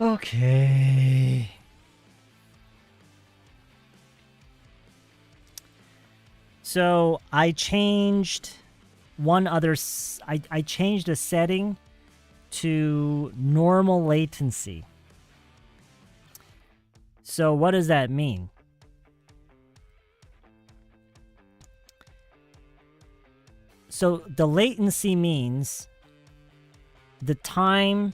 Okay. So I changed I changed a setting to normal latency. So what does that mean? So the latency means the time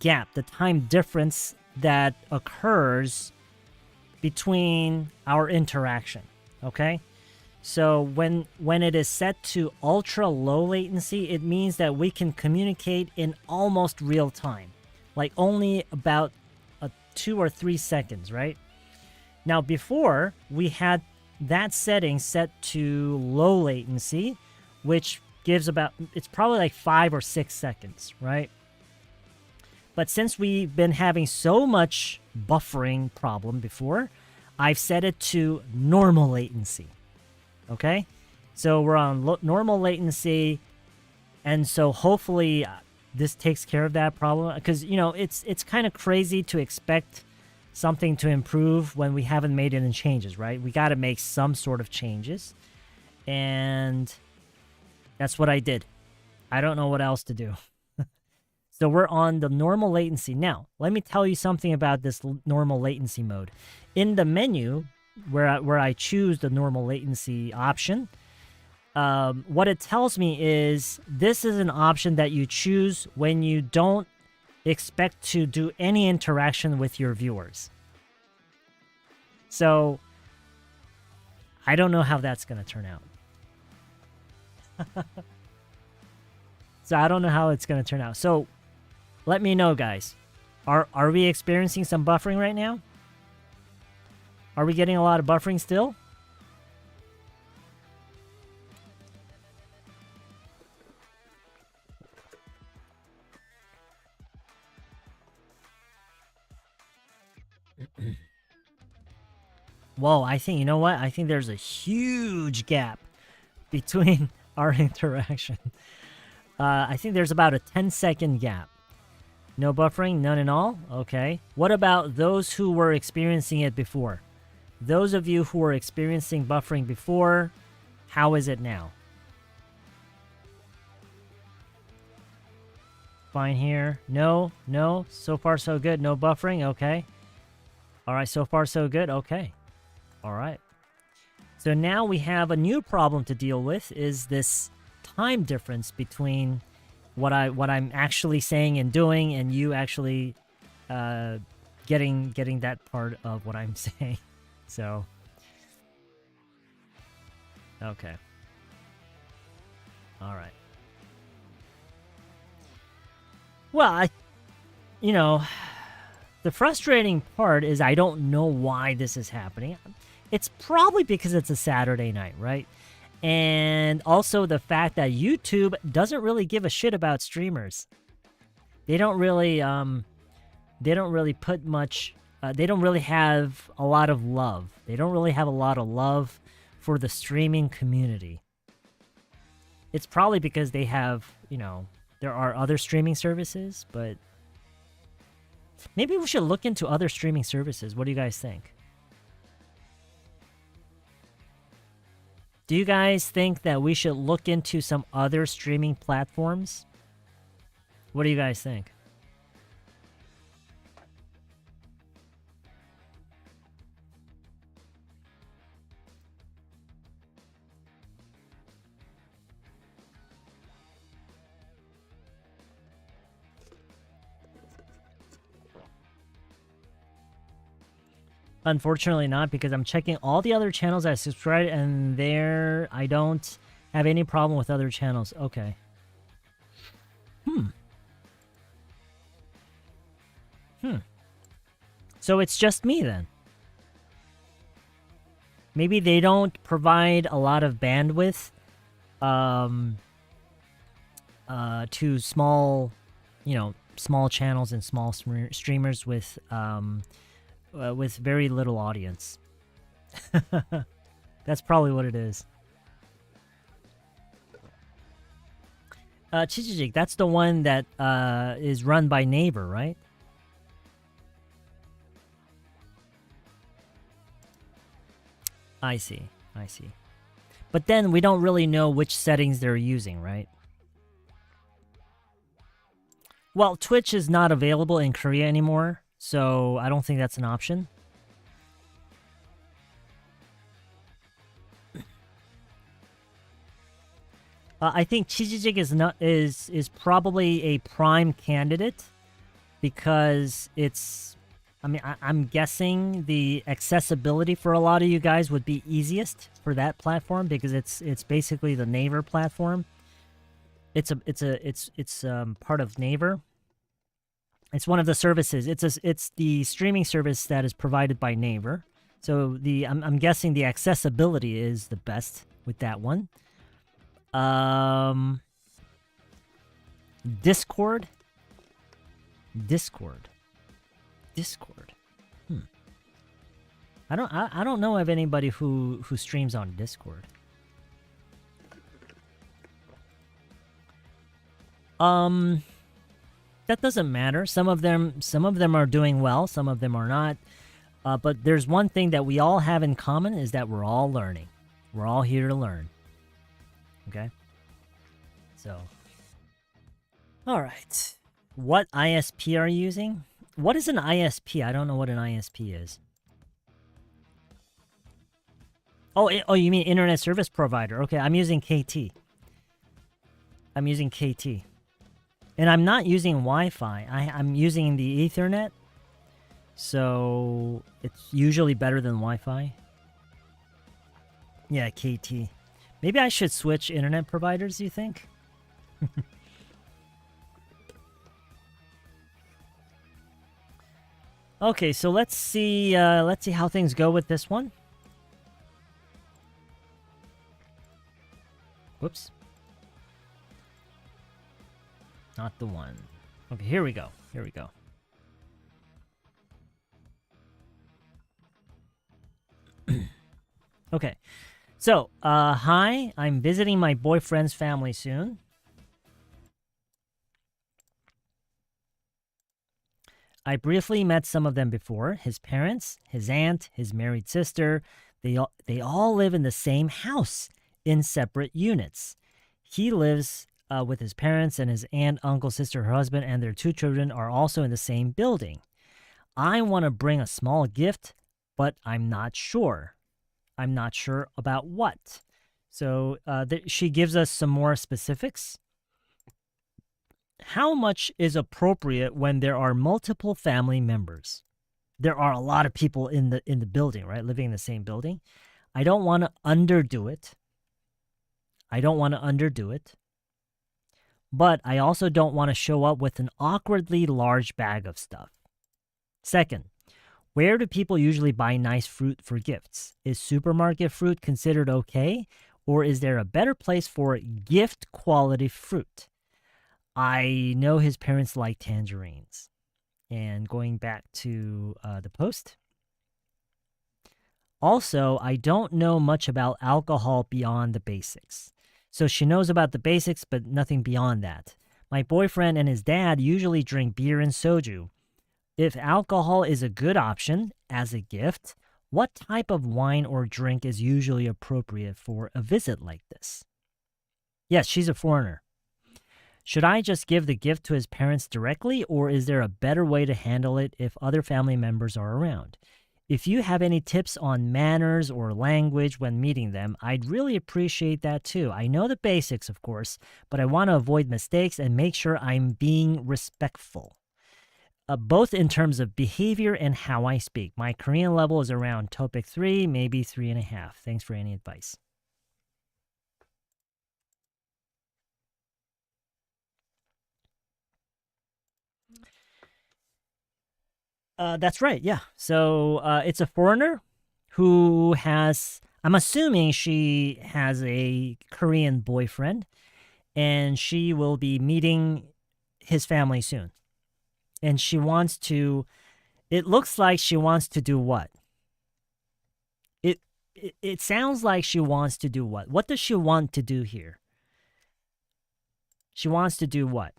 gap, the time difference that occurs between our interaction, okay? So when it is set to ultra low latency, it means that we can communicate in almost real time, like only about 2 or 3 seconds, right? Now before, we had that setting set to low latency, which gives it's probably like 5 or 6 seconds, right? But since we've been having so much buffering problem before, I've set it to normal latency. Okay? So we're on normal latency, and so hopefully this takes care of that problem, because it's kind of crazy to expect something to improve when we haven't made any changes, right? We got to make some sort of changes, and that's what I did. I don't know what else to do. So we're on the normal latency. Now, let me tell you something about this normal latency mode. In the menu, where I choose the normal latency option, what it tells me is this is an option that you choose when you don't expect to do any interaction with your viewers. So I don't know how that's going to turn out. So I don't know how it's going to turn out. So let me know, guys. Are we experiencing some buffering right now? Are we getting a lot of buffering still? Whoa, I think, you know what? I think there's a huge gap between our interaction. I think there's about a 10-second gap. No buffering? None at all? Okay. What about those who were experiencing it before? Those of you who were experiencing buffering before, how is it now? Fine here. No. So far, so good. No buffering. Okay. All right. So far, so good. Okay. All right. So now we have a new problem to deal with, is this time difference between what I'm actually saying and doing, and you actually getting that part of what I'm saying. So, okay. All right. Well, the frustrating part is I don't know why this is happening. It's probably because it's a Saturday night, right? And also the fact that YouTube doesn't really give a shit about streamers. They don't really put much. They don't really have a lot of love. They don't really have a lot of love for the streaming community. It's probably because they have, there are other streaming services, but maybe we should look into other streaming services. What do you guys think? Do you guys think that we should look into some other streaming platforms? What do you guys think? Unfortunately not, because I'm checking all the other channels I subscribe, and there I don't have any problem with other channels. Okay. So it's just me then. Maybe they don't provide a lot of bandwidth to small, small channels and small streamers with very little audience. That's probably what it is. Chichijik, that's the one that is run by Naver, right? I see. But then we don't really know which settings they're using, right? Well, Twitch is not available in Korea anymore, so I don't think that's an option. I think Chijijig is probably a prime candidate because it's. I mean, I'm guessing the accessibility for a lot of you guys would be easiest for that platform because it's basically the Naver platform. It's part of Naver. It's one of the services. It's the streaming service that is provided by Naver. So I'm guessing the accessibility is the best with that one. Discord. I don't know of anybody who streams on Discord. That doesn't matter. Some of them are doing well, some of them are not. But there's one thing that we all have in common is that we're all learning. We're all here to learn. Okay? So. All right. What ISP are you using? What is an ISP? I don't know what an ISP is. Oh, you mean Internet Service Provider. Okay, I'm using KT. And I'm not using Wi-Fi. I'm using the Ethernet. So it's usually better than Wi-Fi. Yeah, KT. Maybe I should switch internet providers, you think? Okay, so let's see how things go with this one. Whoops. Not the one. Okay, here we go. Okay. So, hi, I'm visiting my boyfriend's family soon. I briefly met some of them before. His parents, his aunt, his married sister, they all live in the same house in separate units. He lives with his parents, and his aunt, uncle, sister, her husband, and their 2 children are also in the same building. I want to bring a small gift, but I'm not sure. I'm not sure about what. So she gives us some more specifics. How much is appropriate when there are multiple family members? There are a lot of people in the building, right? Living in the same building. I don't want to underdo it. But I also don't want to show up with an awkwardly large bag of stuff. Second, where do people usually buy nice fruit for gifts? Is supermarket fruit considered okay? Or is there a better place for gift quality fruit? I know his parents like tangerines. And going back to the post. Also, I don't know much about alcohol beyond the basics. So she knows about the basics, but nothing beyond that. My boyfriend and his dad usually drink beer and soju. If alcohol is a good option as a gift, what type of wine or drink is usually appropriate for a visit like this? Yes, she's a foreigner. Should I just give the gift to his parents directly, or is there a better way to handle it if other family members are around? If you have any tips on manners or language when meeting them, I'd really appreciate that too. I know the basics, of course, but I want to avoid mistakes and make sure I'm being respectful. Both in terms of behavior and how I speak. My Korean level is around TOEIC 3, maybe 3.5. Thanks for any advice. That's right, yeah. So it's a foreigner who has, I'm assuming she has a Korean boyfriend, and she will be meeting his family soon. And she wants to, it looks like she wants to do what? It sounds like she wants to do what? What does she want to do here? She wants to do what?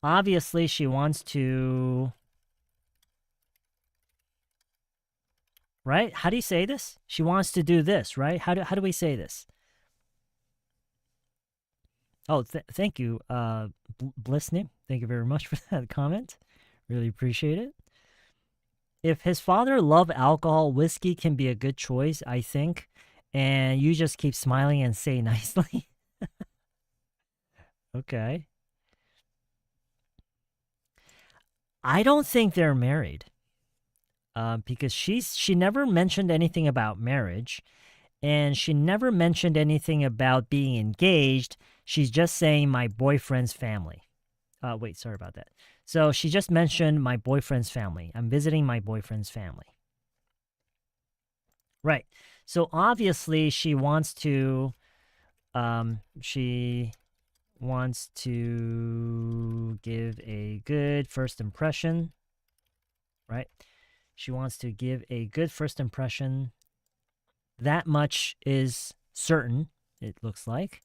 Obviously, she wants to right? How do you say this? She wants to do this, right? How do we say this? Oh, thank you, Blissnip. Thank you very much for that comment. Really appreciate it. If his father loved alcohol, whiskey can be a good choice, I think. And you just keep smiling and say nicely. Okay. I don't think they're married. Because she never mentioned anything about marriage, and she never mentioned anything about being engaged. She's just saying my boyfriend's family. Wait, sorry about that. So she just mentioned my boyfriend's family. I'm visiting my boyfriend's family. Right. So obviously she wants to give a good first impression, right? She wants to give a good first impression. That much is certain, it looks like.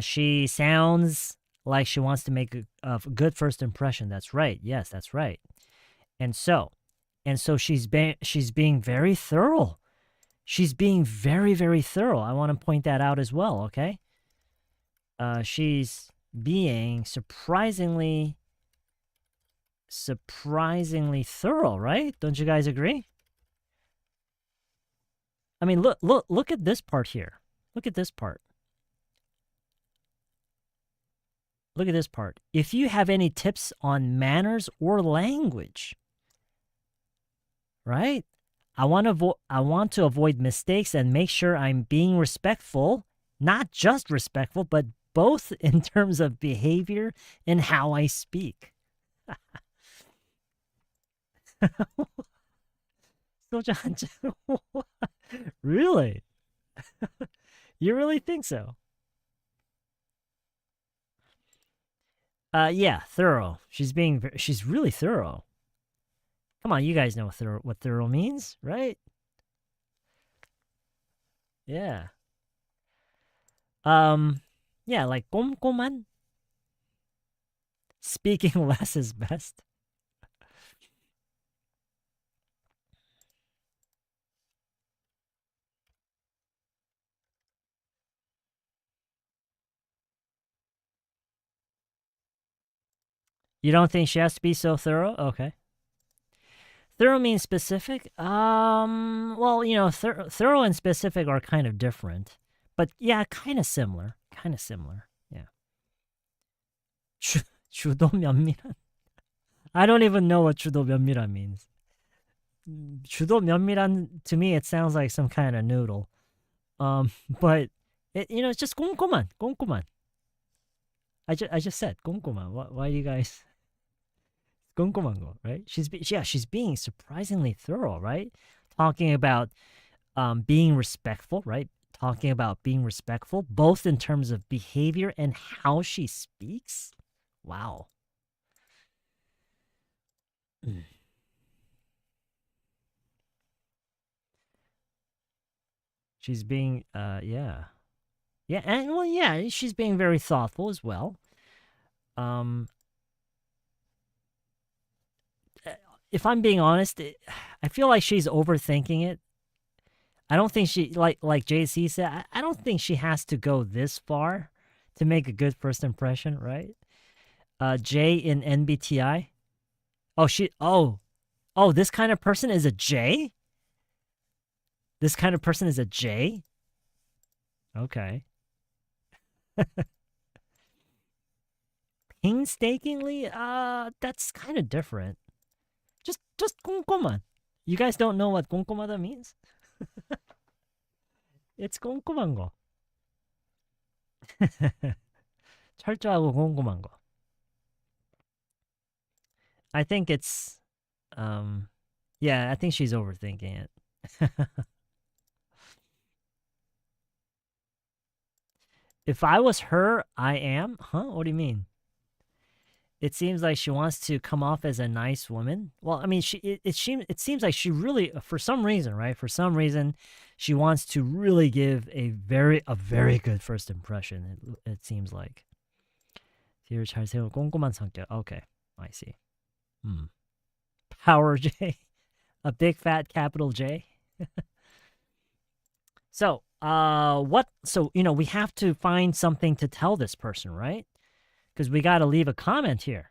She sounds like she wants to make a good first impression. That's right. Yes, that's right. And so she's being very thorough. She's being very, very thorough. I want to point that out as well, okay? She's being surprisingly thorough, right? Don't you guys agree? I mean, look at this part here. Look at this part. Look at this part. If you have any tips on manners or language, right? I want to avoid mistakes and make sure I'm being respectful, not just respectful, but both in terms of behavior and how I speak. Really? You really think so? Yeah, thorough. She's really thorough. Come on, you guys know what thorough means, right? Yeah. Yeah, like 꼼꼼한. Speaking less is best. You don't think she has to be so thorough? Okay. Thorough means specific? Well, you know, thorough and specific are kind of different. But yeah, kind of similar. Kind of similar. Yeah. 주도 면밀한? I don't even know what 주도 면밀한 means. 주도 면밀한, to me, it sounds like some kind of noodle. But, it's just 꼼꼼한. I just said 꼼꼼한. Why do you guys... 꼼꼼한 거, right? She's being surprisingly thorough, right? Talking about being respectful, right? Talking about being respectful, both in terms of behavior and how she speaks. Wow. She's being, yeah. Yeah, and well, yeah, she's being very thoughtful as well. If I'm being honest, I feel like she's overthinking it. I don't think she, like JC said, I don't think she has to go this far to make a good first impression, right? J in NBTI. Oh, this kind of person is a J? This kind of person is a J? Okay. Painstakingly? That's kind of different. Just 꼼꼼한. You guys don't know what 꼼꼼하다 means? It's 꼼꼼한 거. 철저하고 꼼꼼한 거. I think it's, yeah, I think she's overthinking it. If I was her, I am? Huh? What do you mean? It seems like she wants to come off as a nice woman. Well, I mean, it seems like she really, for some reason, right? For some reason, she wants to really give a very good first impression. It seems like. 뒤를 잘 세우는 꼼꼼한 성격. Okay, I see. Power J. A big fat capital J. So, we have to find something to tell this person, right? Because we got to leave a comment here.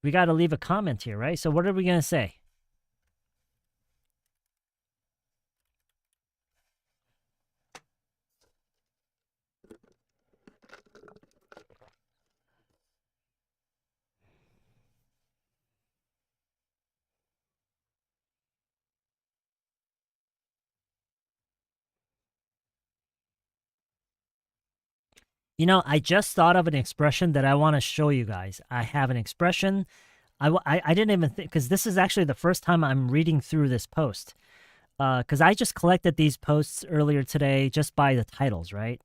Right? So what are we going to say? I just thought of an expression that I want to show you guys. I have an expression. I didn't even think, because this is actually the first time I'm reading through this post. Because I just collected these posts earlier today just by the titles, right?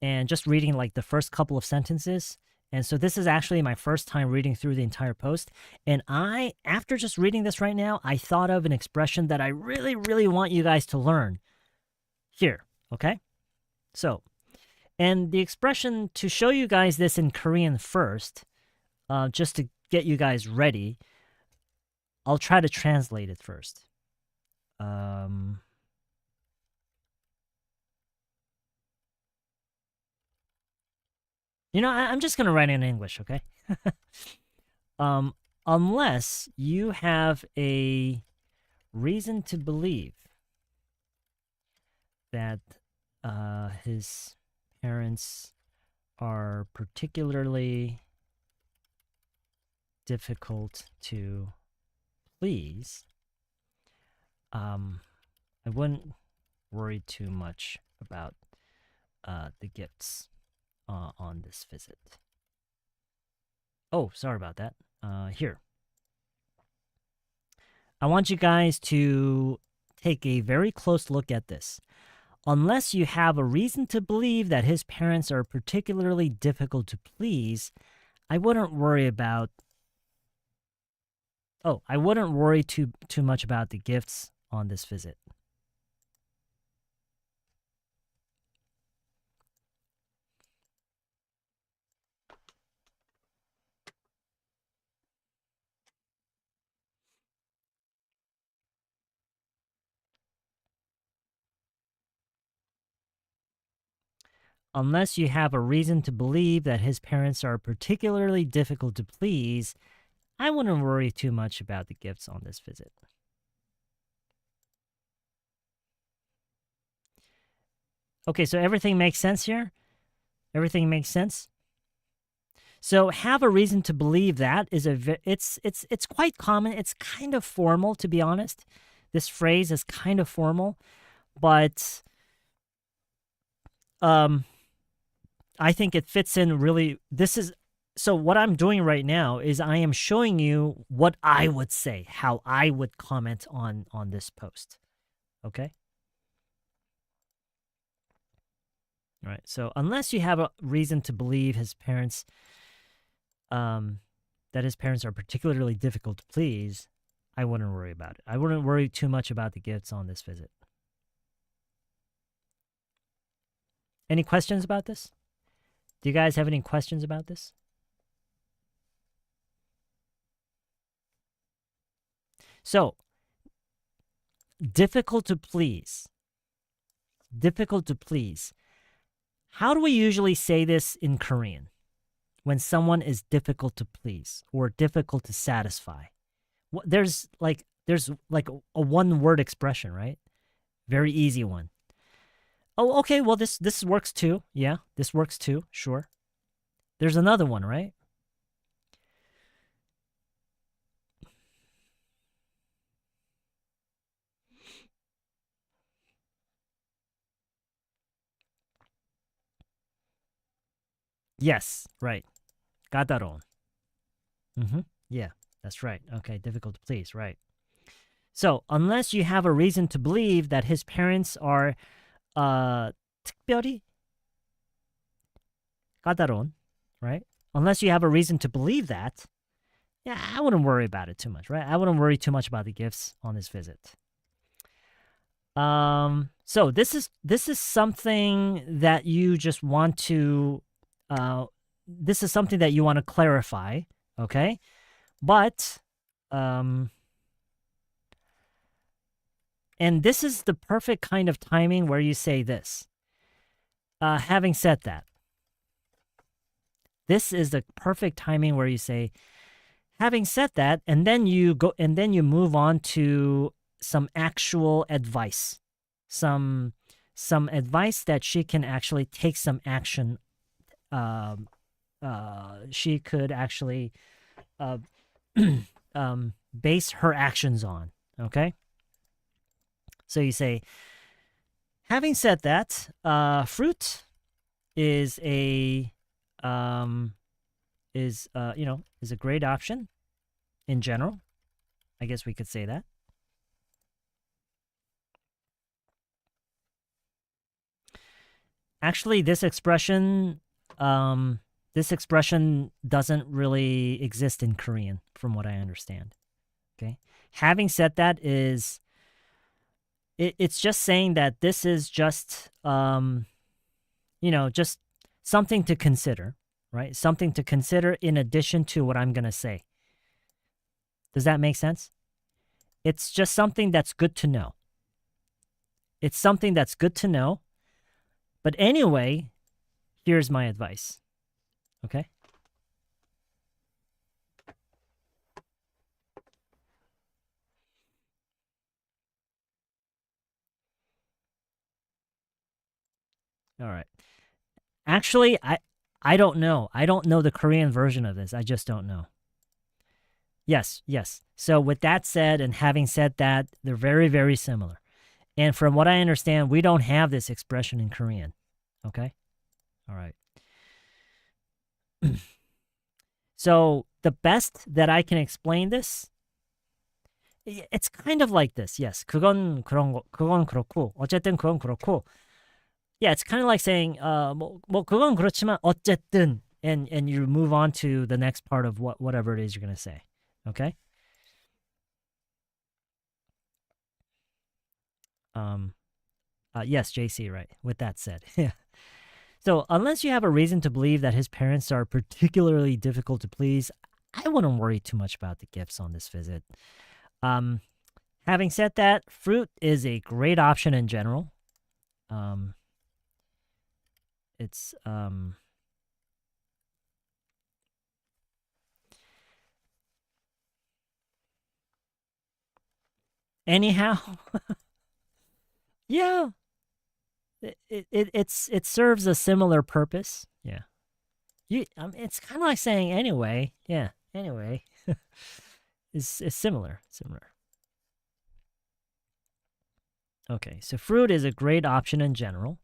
And just reading like the first couple of sentences. And so this is actually my first time reading through the entire post. And after just reading this right now, I thought of an expression that I really, really want you guys to learn here, okay? So, and the expression, to show you guys this in Korean first, just to get you guys ready, I'll try to translate it first. I'm just going to write it in English, okay? Unless you have a reason to believe that his parents are particularly difficult to please, I wouldn't worry too much about the gifts on this visit. Oh, sorry about that. Here. I want you guys to take a very close look at this. Unless you have a reason to believe that his parents are particularly difficult to please, I wouldn't worry too much about the gifts on this visit. Unless you have a reason to believe that his parents are particularly difficult to please, I wouldn't worry too much about the gifts on this visit. Okay, so everything makes sense here? Everything makes sense? So have a reason to believe that is it's quite common. It's kind of formal, to be honest. This phrase is kind of formal, but I think it fits in really. So what I'm doing right now is I am showing you what I would say, how I would comment on this post. Okay? All right. So unless you have a reason to believe his parents that his parents are particularly difficult to please, I wouldn't worry about it. I wouldn't worry too much about the gifts on this visit. Any questions about this? Do you guys have any questions about this? So, difficult to please. Difficult to please. How do we usually say this in Korean when someone is difficult to please or difficult to satisfy? There's like a one-word expression, right? Very easy one. Oh, okay, well this works too. Yeah, this works too. Sure. There's another one, right? Yes, right. 까다로운. Yeah, that's right. Okay, difficult to please, right. So, unless you have a reason to believe that his parents are 특별히 까다로운, right? Unless you have a reason to believe that, yeah, I wouldn't worry about it too much, right? I wouldn't worry too much about the gifts on this visit. So this is something that you just want to this is something that you want to clarify, okay? But And this is the perfect kind of timing where you say this. Having said that, this is the perfect timing where you say, having said that, and then you move on to some actual advice, some advice that she can actually take some action. She could actually base her actions on. Okay. So you say, having said that, fruit is a is a great option in general. I guess we could say that. Actually, this expression doesn't really exist in Korean, from what I understand. Okay. Having said that, it's just saying that this is just just something to consider, right? Something to consider in addition to what I'm gonna say. Does that make sense? It's just something that's good to know. It's something that's good to know. But anyway, here's my advice. Okay? All right. Actually, I don't know. I don't know the Korean version of this. I just don't know. Yes. So with that said, and having said that, they're very, very similar. And from what I understand, we don't have this expression in Korean. Okay? All right. So the best that I can explain this, it's kind of like this. Yes. 그건 그렇고. 어쨌든 그건 그렇고. Yeah, it's kind of like saying 뭐 그건 그렇지만 어쨌든, and you move on to the next part of whatever it is you're going to say. Okay? Yes, JC, right. With that said. Yeah. So, unless you have a reason to believe that his parents are particularly difficult to please, I wouldn't worry too much about the gifts on this visit. Having said that, fruit is a great option in general. It's anyhow. Yeah. It serves a similar purpose. Yeah. It's kind of like saying anyway. Yeah. Anyway. It's similar. Okay. So fruit is a great option in general.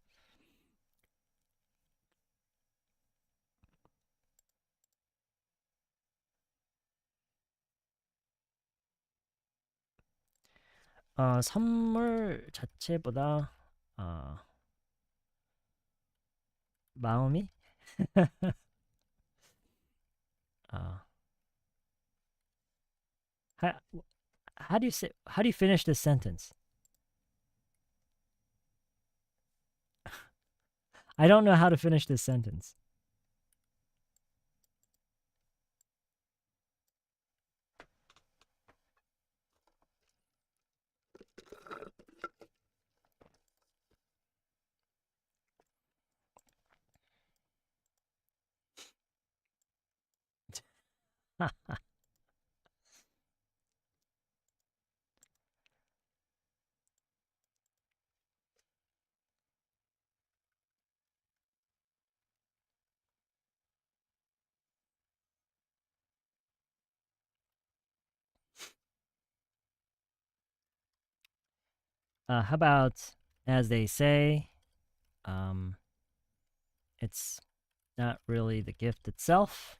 선물 자체보다 마음이 how, how do you finish this sentence? I don't know how to finish this sentence. How about, as they say, it's not really the gift itself,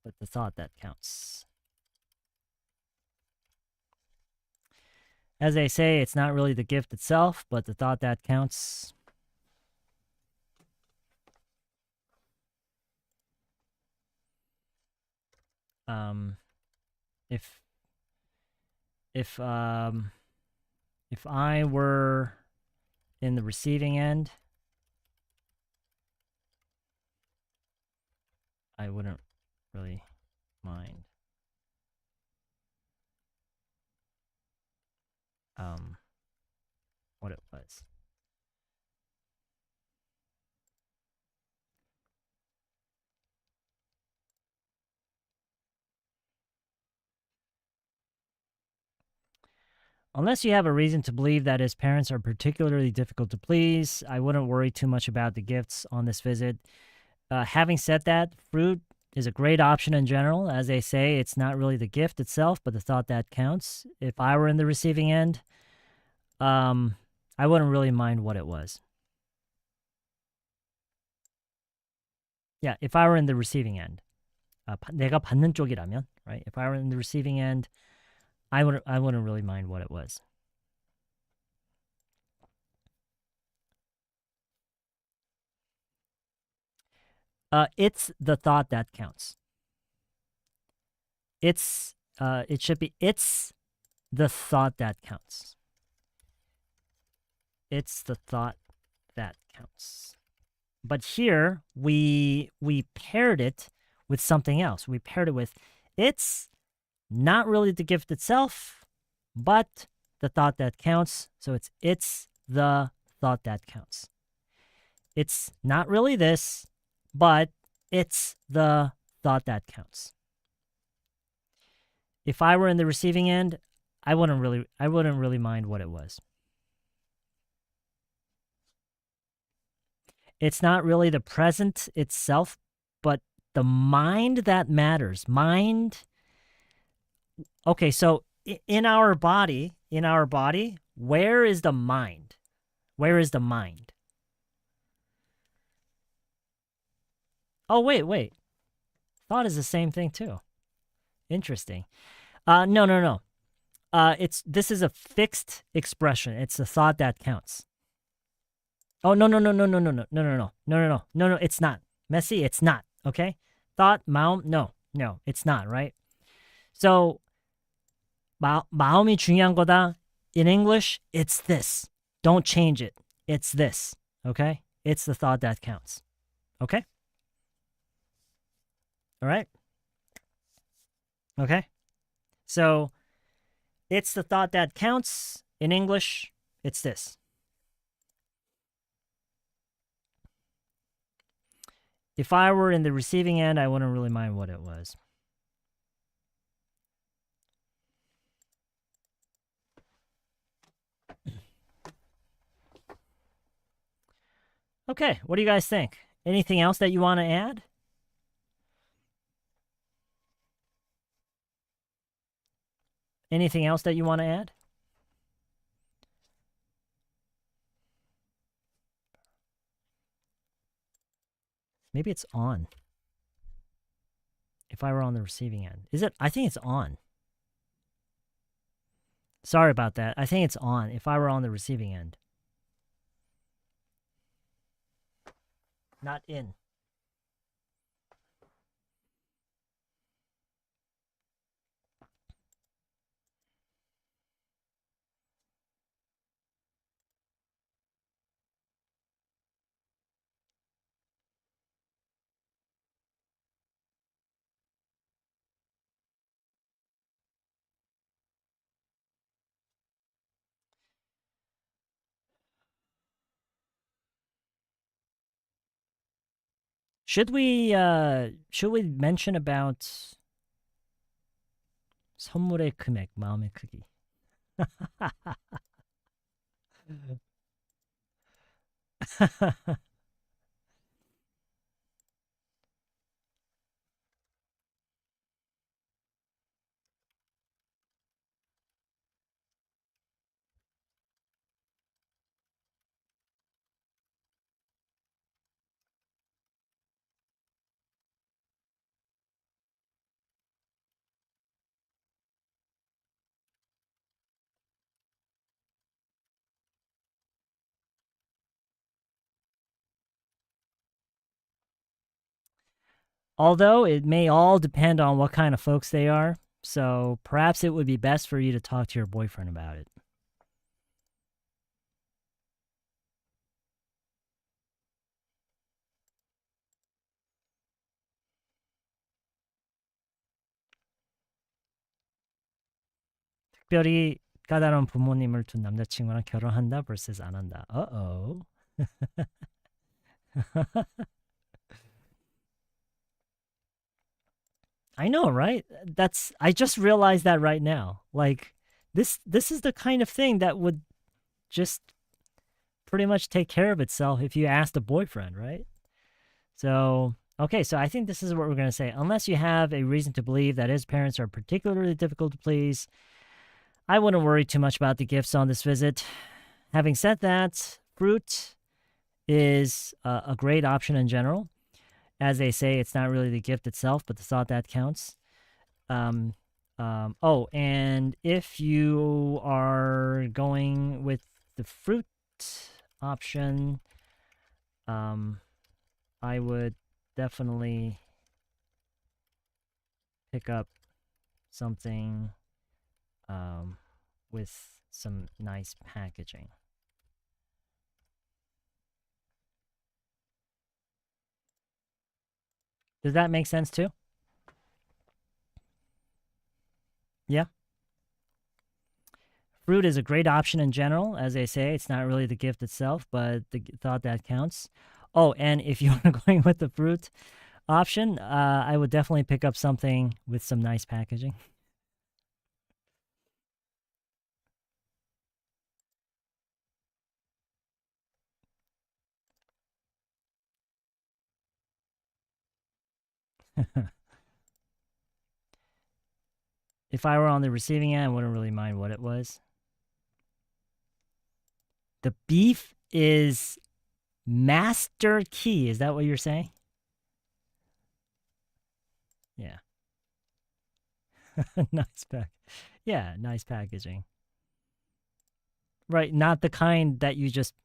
but the thought that counts. As they say, it's not really the gift itself, but the thought that counts. If I were in the receiving end, I wouldn't really mind. was. Unless you have a reason to believe that his parents are particularly difficult to please, I wouldn't worry too much about the gifts on this visit. Having said that, fruit is a great option in general. As they say, it's not really the gift itself, but the thought that counts. If I were in the receiving end, I wouldn't really mind what it was. Yeah, if I were in the receiving end. 내가 받는 쪽이라면, right? If I were in the receiving end, I wouldn't really mind what it was. It's the thought that counts. It should be, it's the thought that counts. It's the thought that counts. But here, we paired it with something else. We paired it with, it's not really the gift itself, but the thought that counts. So it's the thought that counts. It's not really this, but it's the thought that counts. If I were in the receiving end, I wouldn't really mind what it was. It's not really the present itself, but the mind that matters. Mind. Okay, so in our body, where is the mind? Where is the mind? Oh, wait. Thought is the same thing too. Interesting. No. This is a fixed expression. It's the thought that counts. Oh, no, it's not. Messi, it's not, okay? Thought, 마음, no, it's not, right? So, 마음이 중요한 거다. In English, it's this. Don't change it. It's this, okay? It's the thought that counts, okay? All right? Okay? So, it's the thought that counts. In English, it's this. If I were in the receiving end, I wouldn't really mind what it was. Okay, what do you guys think? Anything else that you want to add? Anything else that you want to add? Maybe it's on. If I were on the receiving end. Is it? I think it's on. Sorry about that. I think it's on if I were on the receiving end. Not in. Should we mention about 선물의 금액, 마음의 크기? Although it may all depend on what kind of folks they are, so perhaps it would be best for you to talk to your boyfriend about it. 까다로운 부모님을 둔 남자친구랑 결혼한다 vs 안 한다. Uh-oh. I know, right? I just realized that right now. Like this is the kind of thing that would just pretty much take care of itself if you asked a boyfriend, right? So, okay, so I think this is what we're going to say. Unless you have a reason to believe that his parents are particularly difficult to please, I wouldn't worry too much about the gifts on this visit. Having said that, fruit is a great option in general. As they say, it's not really the gift itself, but the thought that counts. Oh, and if you are going with the fruit option, I would definitely pick up something with some nice packaging. Does that make sense too? Yeah. Fruit is a great option in general. As they say, it's not really the gift itself, but the thought that counts. Oh, and if you are going with the fruit option, I would definitely pick up something with some nice packaging. If I were on the receiving end, I wouldn't really mind what it was. The beef is master key. Is that what you're saying? Yeah. Nice pack. Yeah, nice packaging. Right, not the kind that you just,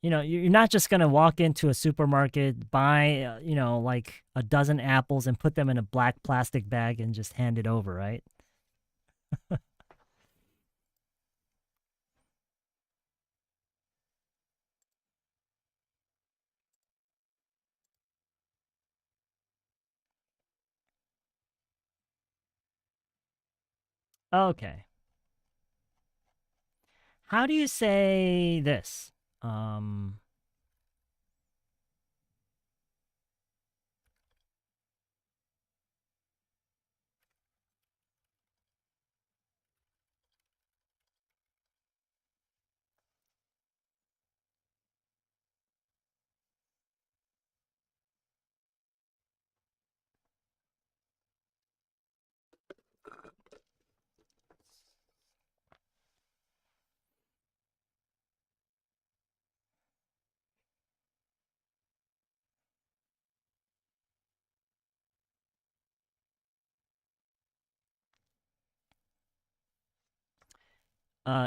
you're not just going to walk into a supermarket, buy, like a dozen apples and put them in a black plastic bag and just hand it over, right? Okay. How do you say this? Um,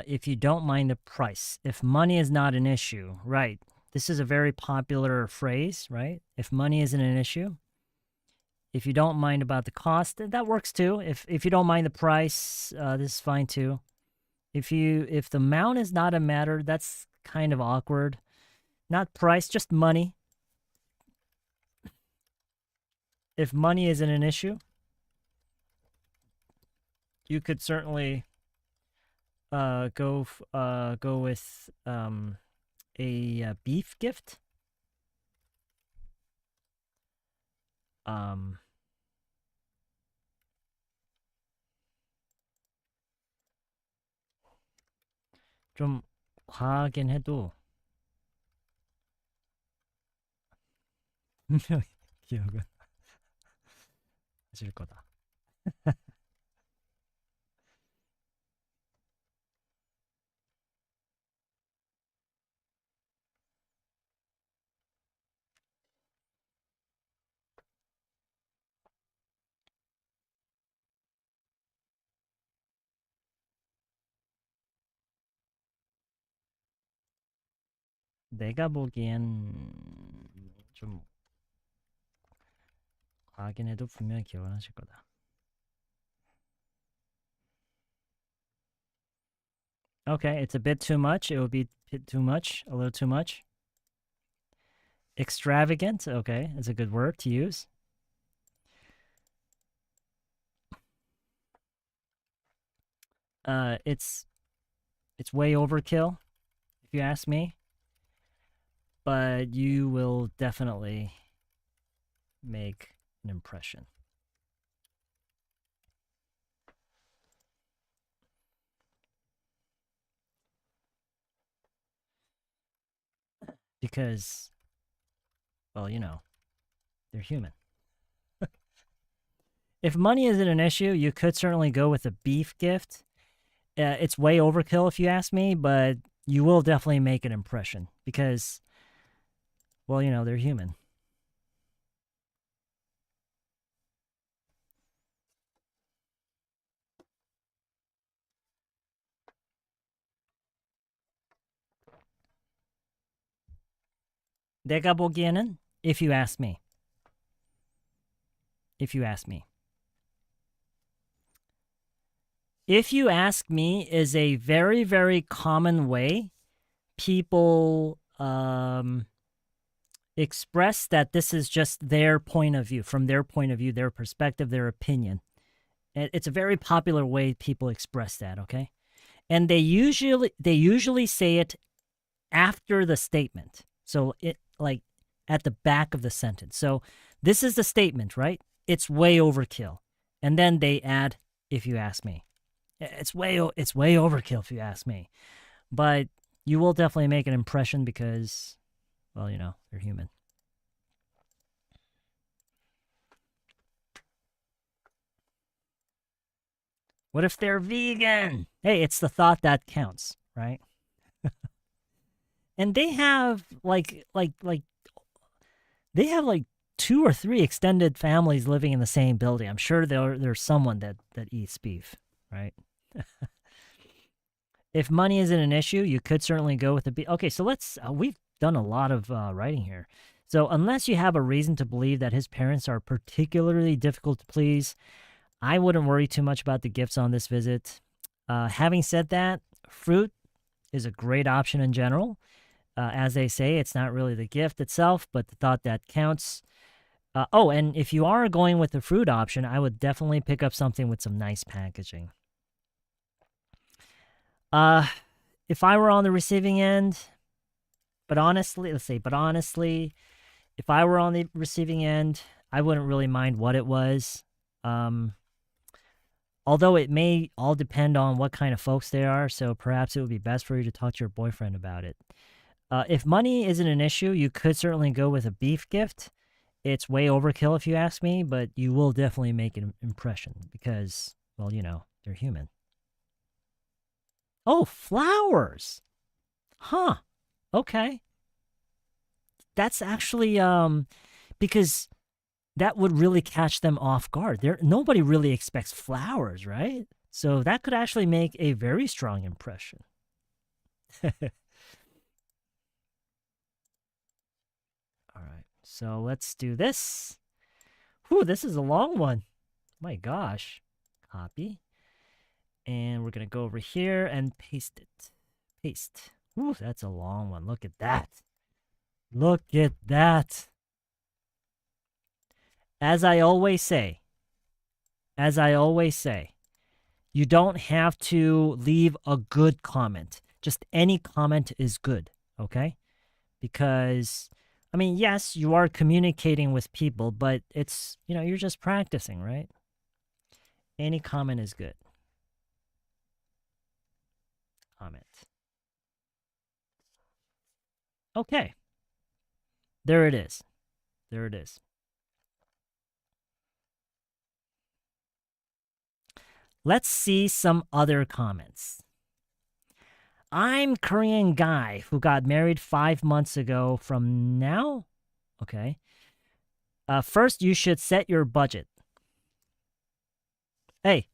if you don't mind the price, if money is not an issue, right? This is a very popular phrase, right? If money isn't an issue, if you don't mind about the cost, that works too. If you don't mind the price, this is fine too. If the amount is not a matter, that's kind of awkward. Not price, just money. If money isn't an issue, you could certainly go with a beef gift. Um, 좀 과하긴 해도 분명히 기억은 하실 거다. 내가 보기엔 좀 과하긴 해도 분명히 기억은 하실 거다. Okay, it's a bit too much. It would be a bit too much, a little too much. Extravagant, okay, it's a good word to use. It's It's way overkill, if you ask me. But you will definitely make an impression. Because, well, you know, they're human. If money isn't an issue, you could certainly go with a beef gift. It's way overkill if you ask me, but you will definitely make an impression because, well, you know, they're human. 내가 보기에는, if you ask me. If you ask me. If you ask me is a very, very common way people express that this is just their point of view, from their point of view, their perspective, their opinion. It's a very popular way people express that, okay? And they usually say it after the statement. So it like at the back of the sentence. So this is the statement, right? It's way overkill. And then they add, if you ask me. It's way overkill if you ask me. But you will definitely make an impression because, well, you know, you're human. What if they're vegan? Hey, it's the thought that counts, right? And they have like 2 or 3 extended families living in the same building. I'm sure there's someone that eats beef, right? If money isn't an issue, you could certainly go with a beef. Okay, so let's we've done a lot of writing here. So unless you have a reason to believe that his parents are particularly difficult to please, I wouldn't worry too much about the gifts on this visit. Having said that, fruit is a great option in general. As they say, it's not really the gift itself, but the thought that counts. Oh, and if you are going with the fruit option, I would definitely pick up something with some nice packaging. If I were on the receiving end, but honestly, if I were on the receiving end, I wouldn't really mind what it was. Although it may all depend on what kind of folks they are, so perhaps it would be best for you to talk to your boyfriend about it. If money isn't an issue, you could certainly go with a beef gift. It's way overkill if you ask me, but you will definitely make an impression because, well, you know, they're human. Oh, flowers. Huh. Okay. That's actually because that would really catch them off guard. Nobody really expects flowers, right? So that could actually make a very strong impression. All right. So let's do this. Whew, this is a long one. My gosh. Copy. And we're going to go over here and paste it. Paste. Ooh, that's a long one. Look at that. Look at that. As I always say, you don't have to leave a good comment. Just any comment is good, okay? Because, I mean, yes, you are communicating with people, but it's, you know, you're just practicing, right? Any comment is good. Comment. Okay. There it is. There it is. Let's see some other comments. I'm Korean guy who got married 5 months ago from now. Okay. First, you should set your budget. Hey,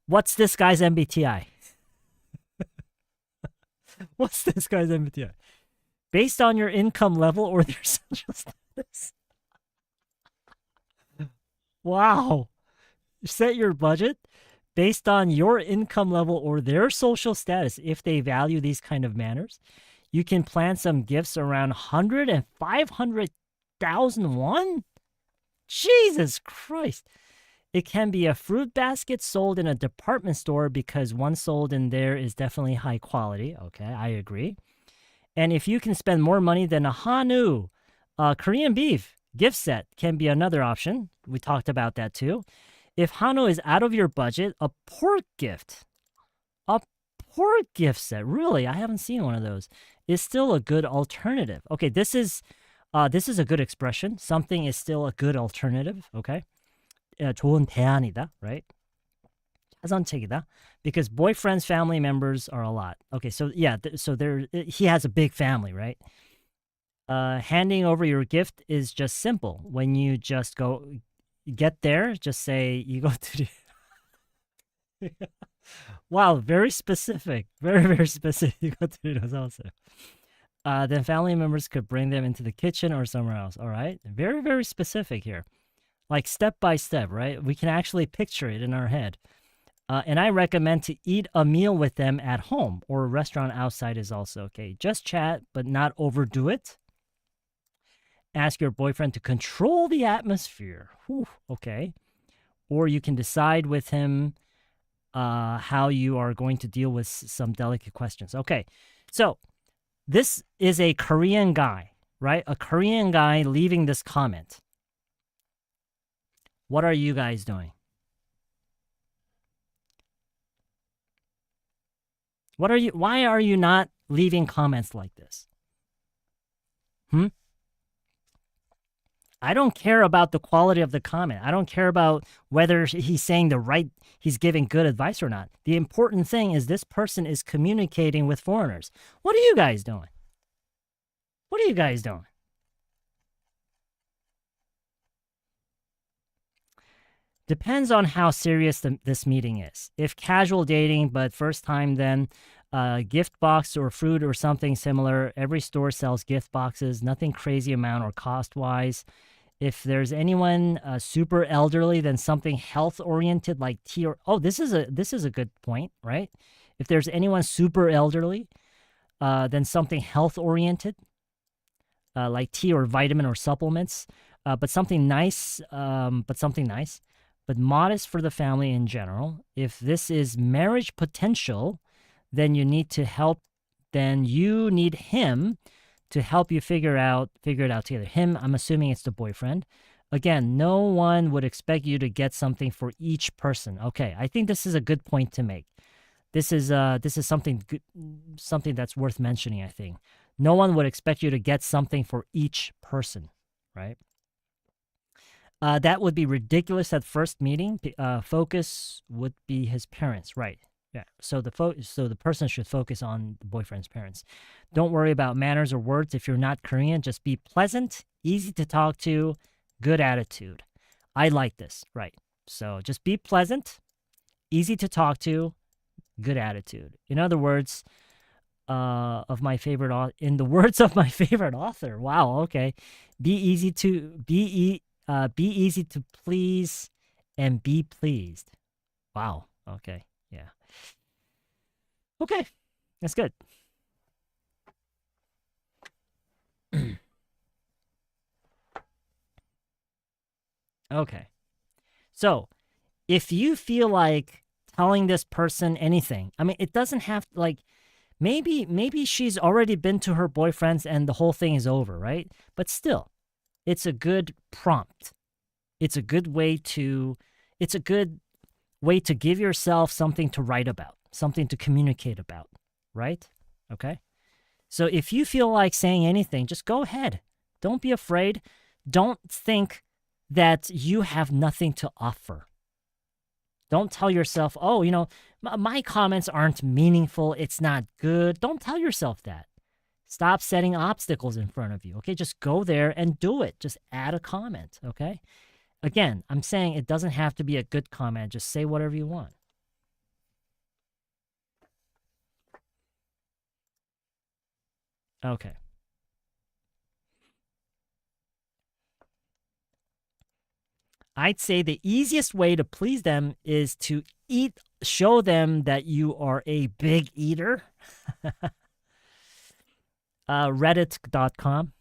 what's this guy's MBTI? What's this guy's MBTI? Based on your income level or their social status. Wow. Set your budget based on your income level or their social status. If they value these kind of manners, you can plan some gifts around 100 and 500,000 won. Jesus Christ. It can be a fruit basket sold in a department store because one sold in there is definitely high quality. Okay, I agree. And if you can spend more money than a Hanu, Korean beef gift set can be another option. We talked about that too. If Hanu is out of your budget, a pork gift, a pork gift set, really, I haven't seen one of those, is still a good alternative. Okay, this is a good expression. Something is still a good alternative. Okay. 좋은 대안이다, right? 차선책이다, because boyfriend's family members are a lot. Okay, so yeah, so he has a big family, right? Handing over your gift is just simple. When you just get there, just say 이거 드리. Wow, very specific, very specific. 이거 드리려서 왔어요. Then family members could bring them into the kitchen or somewhere else. All right, very specific here. Like step by step, right? We can actually picture it in our head. And I recommend to eat a meal with them at home or a restaurant outside is also okay. Just chat, but not overdo it. Ask your boyfriend to control the atmosphere. Whew, okay. Or you can decide with him how you are going to deal with some delicate questions. Okay, so this is a Korean guy, right? A Korean guy leaving this comment. What are you guys doing? Why are you not leaving comments like this? I don't care about the quality of the comment. I don't care about whether he's saying he's giving good advice or not. The important thing is this person is communicating with foreigners. What are you guys doing? What are you guys doing? Depends on how serious this meeting is. If casual dating, but first time, then gift box or fruit or something similar. Every store sells gift boxes, nothing crazy amount or cost-wise. If there's anyone super elderly, then something health-oriented like tea or... Oh, this is a good point, right? If there's anyone super elderly, then something health-oriented like tea or vitamin or supplements, but something nice, but modest for the family in general. If this is marriage potential, then you need him to help you figure it out together. Him, I'm assuming it's the boyfriend. Again, no one would expect you to get something for each person. Okay, I think this is a good point to make. This is something good, something that's worth mentioning, I think. No one would expect you to get something for each person, right? That would be ridiculous at first meeting. Focus would be his parents, right? Yeah. So the person should focus on the boyfriend's parents. Don't worry about manners or words. If you're not Korean, just be pleasant, easy to talk to, good attitude. I like this, right? So just be pleasant, easy to talk to, good attitude. In other words, in the words of my favorite author. Wow. Okay. Be easy to please and be pleased. Wow. Okay. Yeah. Okay. That's good. Okay. So, if you feel like telling this person anything, I mean, it doesn't have like maybe she's already been to her boyfriend's and the whole thing is over, right? But still, it's a good prompt. It's a good way to give yourself something to write about, something to communicate about, right? Okay? So if you feel like saying anything, just go ahead. Don't be afraid. Don't think that you have nothing to offer. Don't tell yourself, oh, my comments aren't meaningful. It's not good. Don't tell yourself that. Stop setting obstacles in front of you, okay? Just go there and do it. Just add a comment, okay? Again, I'm saying it doesn't have to be a good comment. Just say whatever you want. Okay. I'd say the easiest way to please them is to show them that you are a big eater. Reddit.com.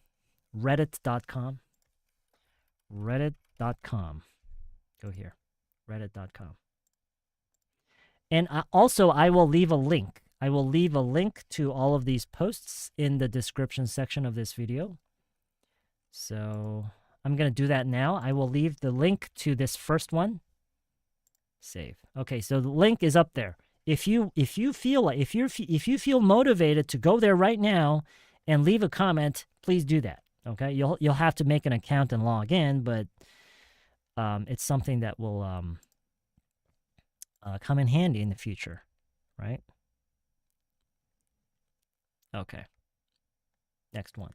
Reddit.com. Go here. reddit.com. And also, I will leave a link. I will leave a link to all of these posts in the description section of this video. So I'm going to do that now. I will leave the link to this first one. Save. Okay, so the link is up there. If you feel motivated to go there right now and leave a comment, please do that. Okay, you'll have to make an account and log in, but it's something that will come in handy in the future, right? Okay. Next one.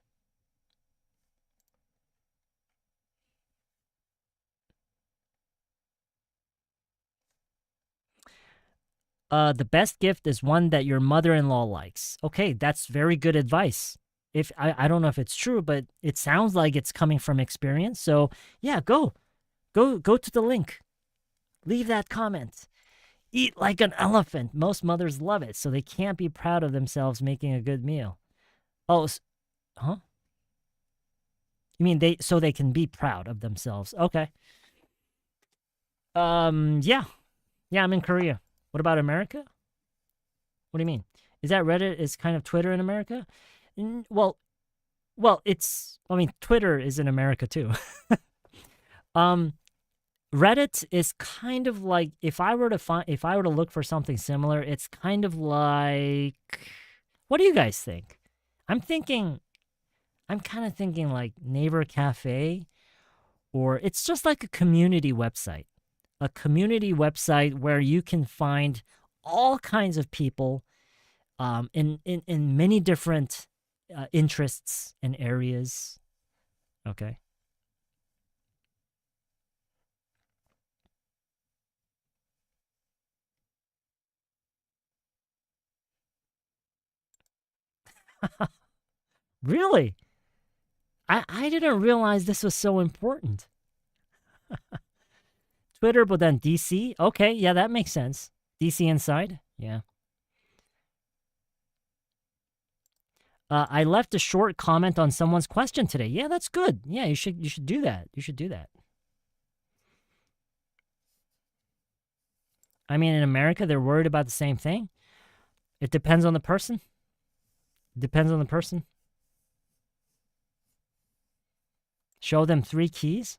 The best gift is one that your mother-in-law likes. Okay, that's very good advice. If I don't know if it's true, but it sounds like it's coming from experience. So yeah, go to the link. Leave that comment. Eat like an elephant. Most mothers love it, so they can't be proud of themselves making a good meal. Oh, huh? You mean so they can be proud of themselves? Okay. Yeah, I'm in Korea. What about America? What do you mean? Is that Reddit is kind of Twitter in America? Well, Twitter is in America too. Reddit is kind of like, if I were to look for something similar, it's kind of like, what do you guys think? I'm kind of thinking like Neighbor Cafe, or it's just like a community website. A community website where you can find all kinds of people in many different interests and areas. Okay. Really? I didn't realize this was so important. Twitter, but then DC? Okay, yeah, that makes sense. DC Inside? Yeah. I left a short comment on someone's question today. Yeah, that's good. Yeah, you should do that. You should do that. I mean, in America, they're worried about the same thing. It depends on the person. Depends on the person. Show them 3 keys?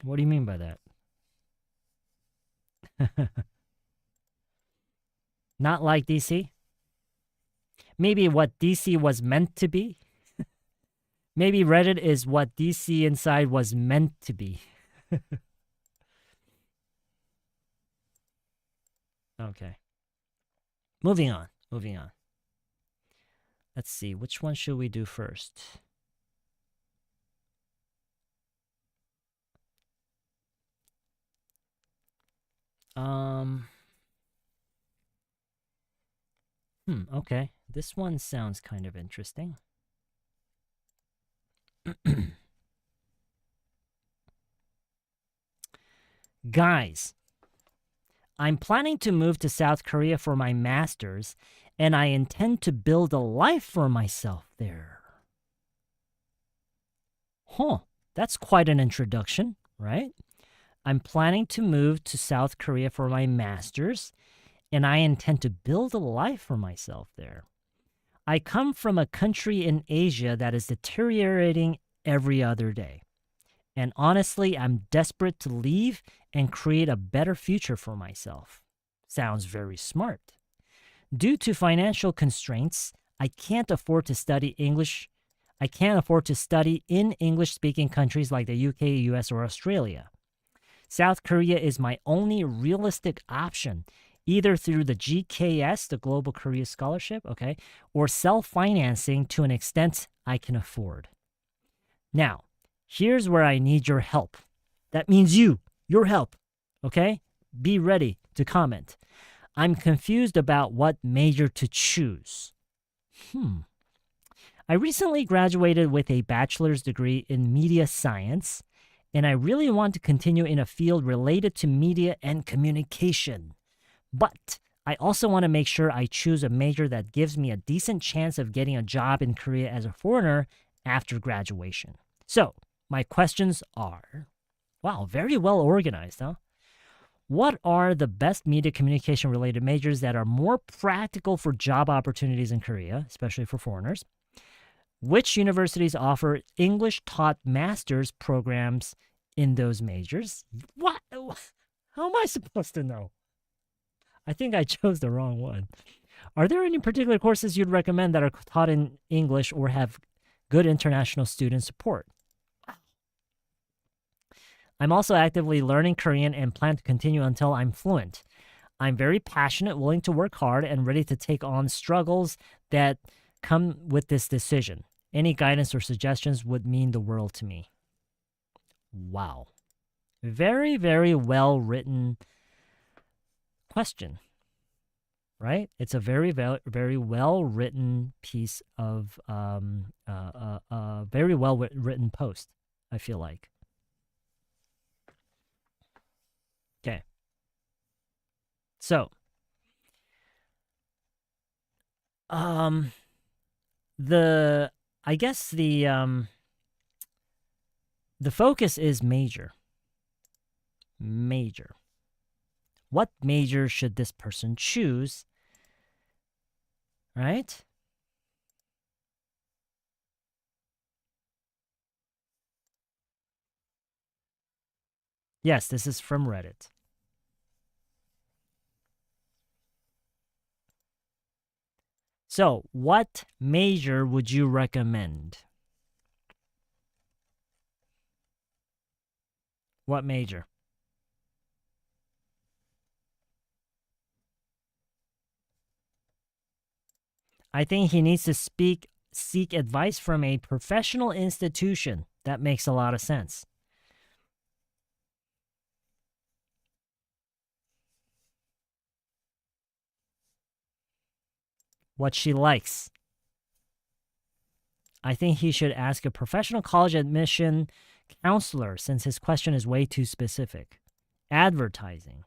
What do you mean by that? Not like DC? Maybe what DC was meant to be? Maybe Reddit is what DC Inside was meant to be. Okay. Moving on. Let's see, which one should we do first? Okay. This one sounds kind of interesting. Guys, I'm planning to move to South Korea for my master's, and I intend to build a life for myself there. Huh, that's quite an introduction, right? I'm planning to move to South Korea for my master's, and I intend to build a life for myself there. I come from a country in Asia that is deteriorating every other day. And honestly, I'm desperate to leave and create a better future for myself. Sounds very smart. Due to financial constraints, I can't afford to study English. I can't afford to study in English-speaking countries like the UK, US, or Australia. South Korea is my only realistic option, either through the GKS, the Global Korea Scholarship, okay, or self-financing to an extent I can afford. Now, here's where I need your help. That means your help, okay? Be ready to comment. I'm confused about what major to choose. I recently graduated with a bachelor's degree in media science, and I really want to continue in a field related to media and communication. But I also want to make sure I choose a major that gives me a decent chance of getting a job in Korea as a foreigner after graduation. So, my questions are, Wow, very well organized, huh? What are the best media communication related majors that are more practical for job opportunities in Korea, especially for foreigners? Which universities offer English taught master's programs in those majors? What? How am I supposed to know? I think I chose the wrong one. Are there any particular courses you'd recommend that are taught in English or have good international student support? I'm also actively learning Korean and plan to continue until I'm fluent. I'm very passionate, willing to work hard, and ready to take on struggles that come with this decision. Any guidance or suggestions would mean the world to me. Wow. Very, very well written question, right? It's a very, very well written piece of, very well written post, I feel like. Okay. So, I guess the focus is major. Major. What major should this person choose? Right? Yes, this is from Reddit. So, what major would you recommend? What major? I think he needs to seek advice from a professional institution. That makes a lot of sense. What she likes. I think he should ask a professional college admission counselor since his question is way too specific. Advertising.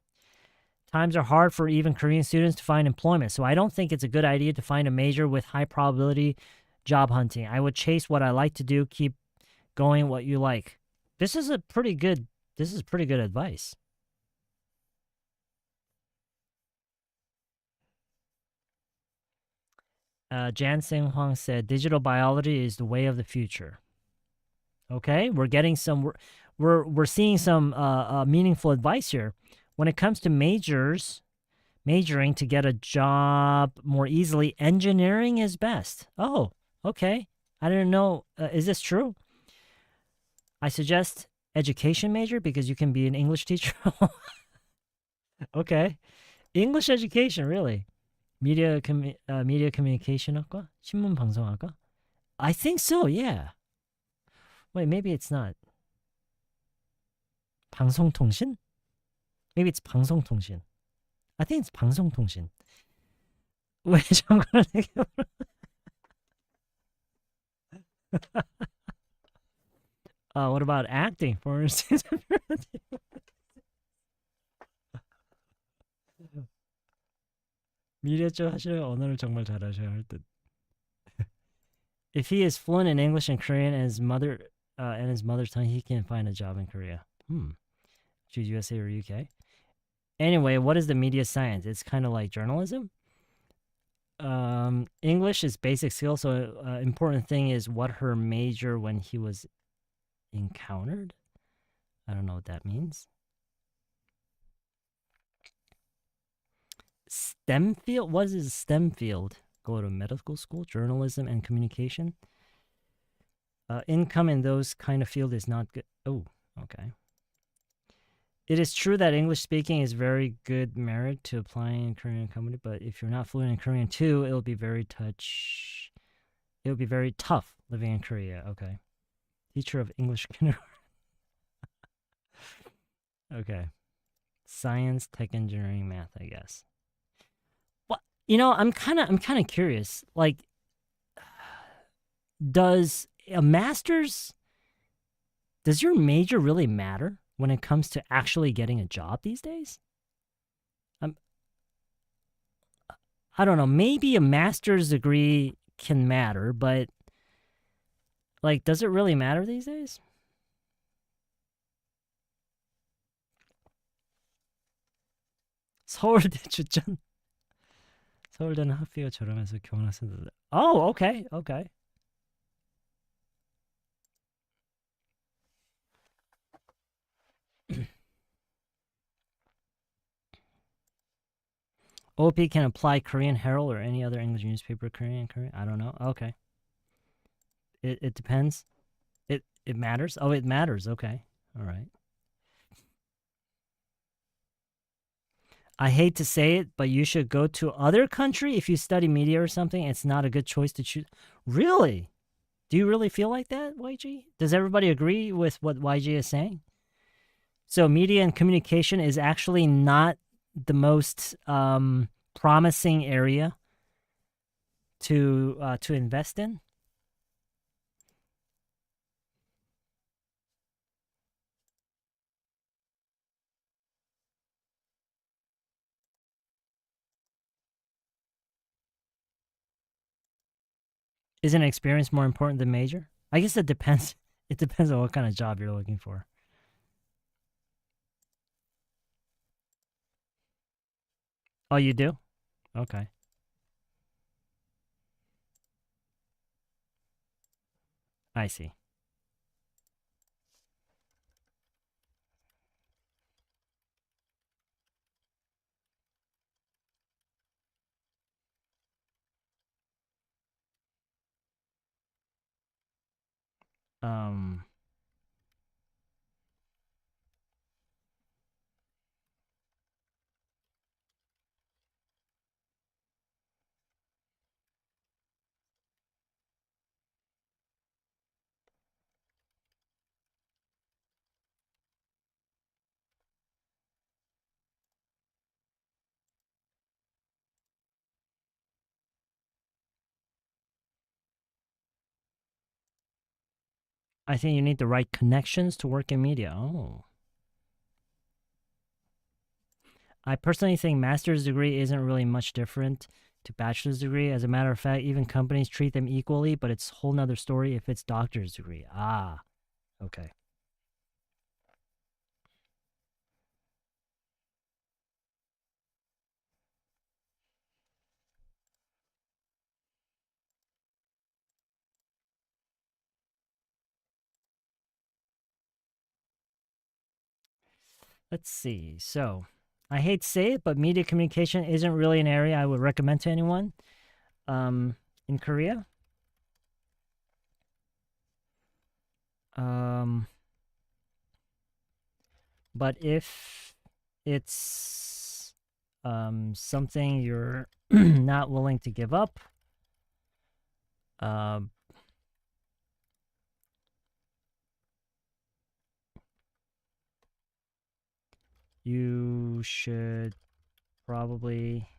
Times are hard for even Korean students to find employment, so I don't think it's a good idea to find a major with high probability job hunting. I would chase what I like to do, keep going what you like. This is pretty good advice. Jan Seng Huang said, "Digital biology is the way of the future." Okay, we're getting some, we're seeing some meaningful advice here. When it comes to majoring to get a job more easily, engineering is best. Oh, okay. I didn't know. Is this true? I suggest education major because you can be an English teacher. Okay, English education, really. Media communication 학과? 신문 방송학과? I think so, yeah. Wait, maybe it's not. 방송통신? Maybe it's 방송통신. I think it's 방송통신. 왜 저거를 what about acting, for instance? 미래 쪽 하시려면 언어를 정말 잘하셔야 할 듯. If he is fluent in English and Korean and his mother tongue, he can find a job in Korea. Choose USA or UK. Anyway, what is the media science? It's kind of like journalism. English is basic skill, so important thing is what her major when he was encountered. I don't know what that means. STEM field? What is STEM field? Go to medical school, journalism and communication. Income in those kind of field is not good. Oh, okay. It is true that English speaking is very good merit to applying in Korean company, but if you're not fluent in Korean too, it'll be very tough living in Korea. Okay. Teacher of English kindergarten. Okay. Science, tech, engineering, math, I guess. What, I'm kind of curious. Like, does your major really matter when it comes to actually getting a job these days? I don't know. Maybe a master's degree can matter, but like, does it really matter these days? 서울대 추천. 서울대는 학비가 저렴해서 교환학생들. Oh, okay, okay. OP can apply Korean Herald or any other English newspaper. Korean. I don't know. Okay. It depends. It matters. Oh, it matters. Okay. All right. I hate to say it, but you should go to other country if you study media or something. It's not a good choice to choose. Really? Do you really feel like that, YG? Does everybody agree with what YG is saying? So media and communication is actually not the most promising area to invest in. Isn't experience more important than major? I guess it depends. It depends on what kind of job you're looking for. Oh, you do? Okay. I see. Um, I think you need the right connections to work in media. Oh. I personally think master's degree isn't really much different to bachelor's degree. As a matter of fact, even companies treat them equally, but it's a whole nother story if it's doctor's degree. Ah, okay. Let's see. So, I hate to say it, but media communication isn't really an area I would recommend to anyone in Korea. Um, but if it's something you're not willing to give up, um, you should probably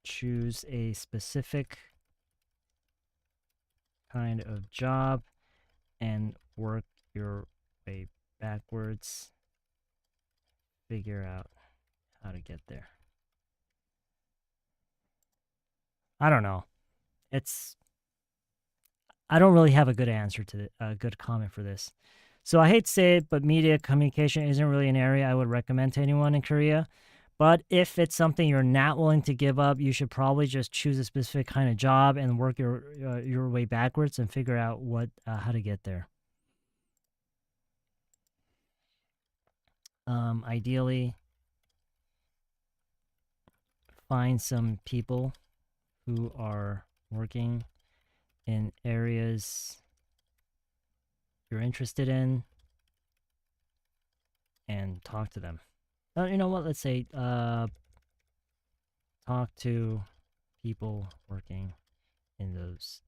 choose a specific kind of job and work your way backwards. Figure out how to get there. I don't know. I don't really have a good answer to a good comment for this. So I hate to say it, but media communication isn't really an area I would recommend to anyone in Korea. But if it's something you're not willing to give up, you should probably just choose a specific kind of job and work your way backwards and figure out how to get there. Ideally, find some people who are working in areas you're interested in and talk to them. You know what? Let's say talk to people working in those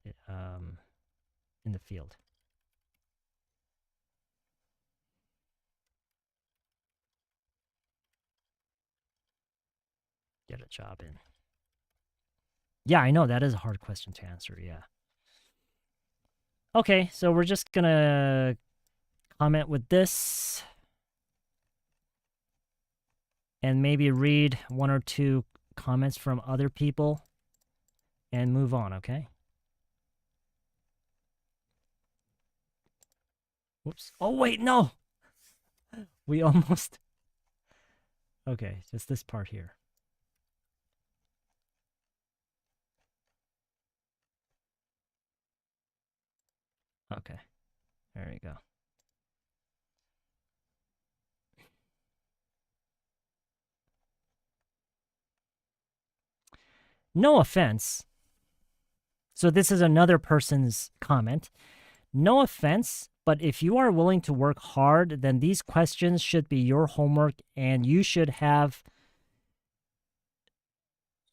in the field. Get a job in. Yeah, I know that is a hard question to answer. Yeah. Okay, so we're just gonna comment with this and maybe read one or two comments from other people and move on, okay? Whoops. Oh, wait, no. We almost... Okay, just this part here. Okay, there you go. No offense. So this is another person's comment. No offense, but if you are willing to work hard, then these questions should be your homework and you should have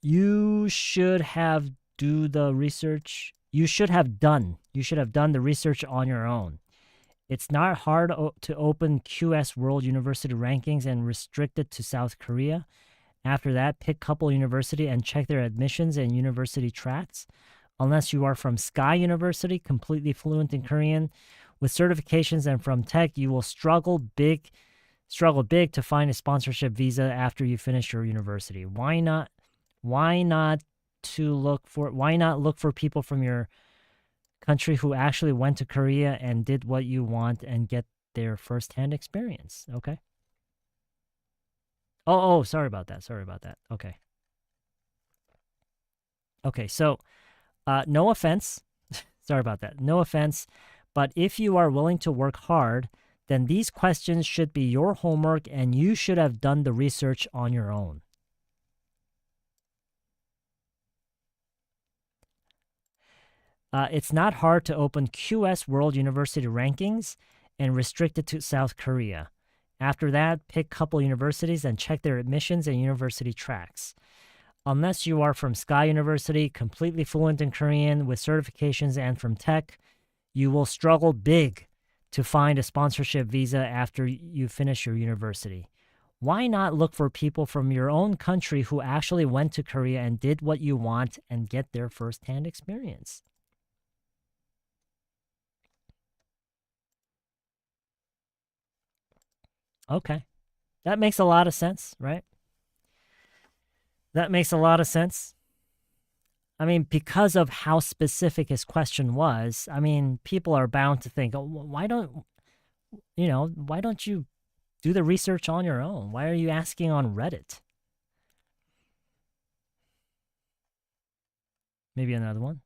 do the research. You should have done the research on your own. It's not hard to open QS World University rankings and restrict it to South Korea. After that, pick couple university and check their admissions and university tracks. Unless you are from Sky University, completely fluent in Korean, with certifications and from tech, you will struggle big to find a sponsorship visa after you finish your university. Why not look for people from your country who actually went to Korea and did what you want and get their first-hand experience, okay? Oh, sorry about that. Okay. Okay, so no offense. Sorry about that. No offense. But if you are willing to work hard, then these questions should be your homework and you should have done the research on your own. It's not hard to open QS World University rankings and restrict it to South Korea. After that, pick couple universities and check their admissions and university tracks. Unless you are from Sky University, completely fluent in Korean with certifications and from tech, you will struggle big to find a sponsorship visa after you finish your university. Why not look for people from your own country who actually went to Korea and did what you want and get their first-hand experience? Okay. That makes a lot of sense, right? That makes a lot of sense. I mean, because of how specific his question was, I mean, people are bound to think, oh, why don't you do the research on your own? Why are you asking on Reddit? Maybe another one.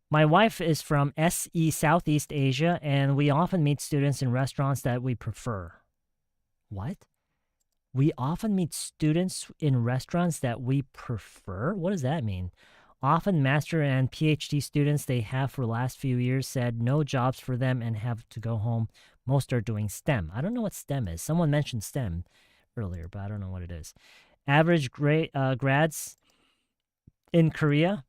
My wife is from SE Southeast Asia, and we often meet students in restaurants that we prefer. What? We often meet students in restaurants that we prefer? What does that mean? Often master and PhD students they have for the last few years said no jobs for them and have to go home. Most are doing STEM. I don't know what STEM is. Someone mentioned STEM earlier, but I don't know what it is. Average grads in Korea,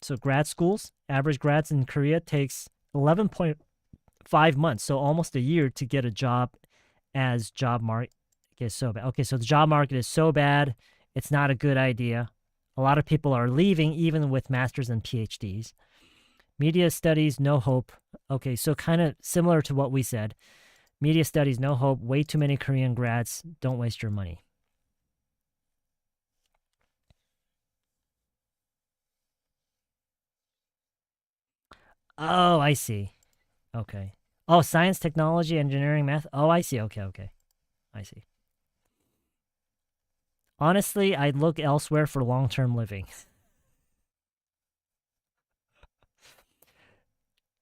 so grad schools, average grads in Korea takes 11.5 months, so almost a year to get a job as job market is so bad. Okay, so the job market is so bad, it's not a good idea. A lot of people are leaving even with masters and PhDs. Media studies, no hope. Okay, so kind of similar to what we said. Media studies, no hope. Way too many Korean grads. Don't waste your money. Oh, I see. Okay. Oh, science, technology, engineering, math. Oh, I see. Okay. I see. Honestly, I'd look elsewhere for long-term living.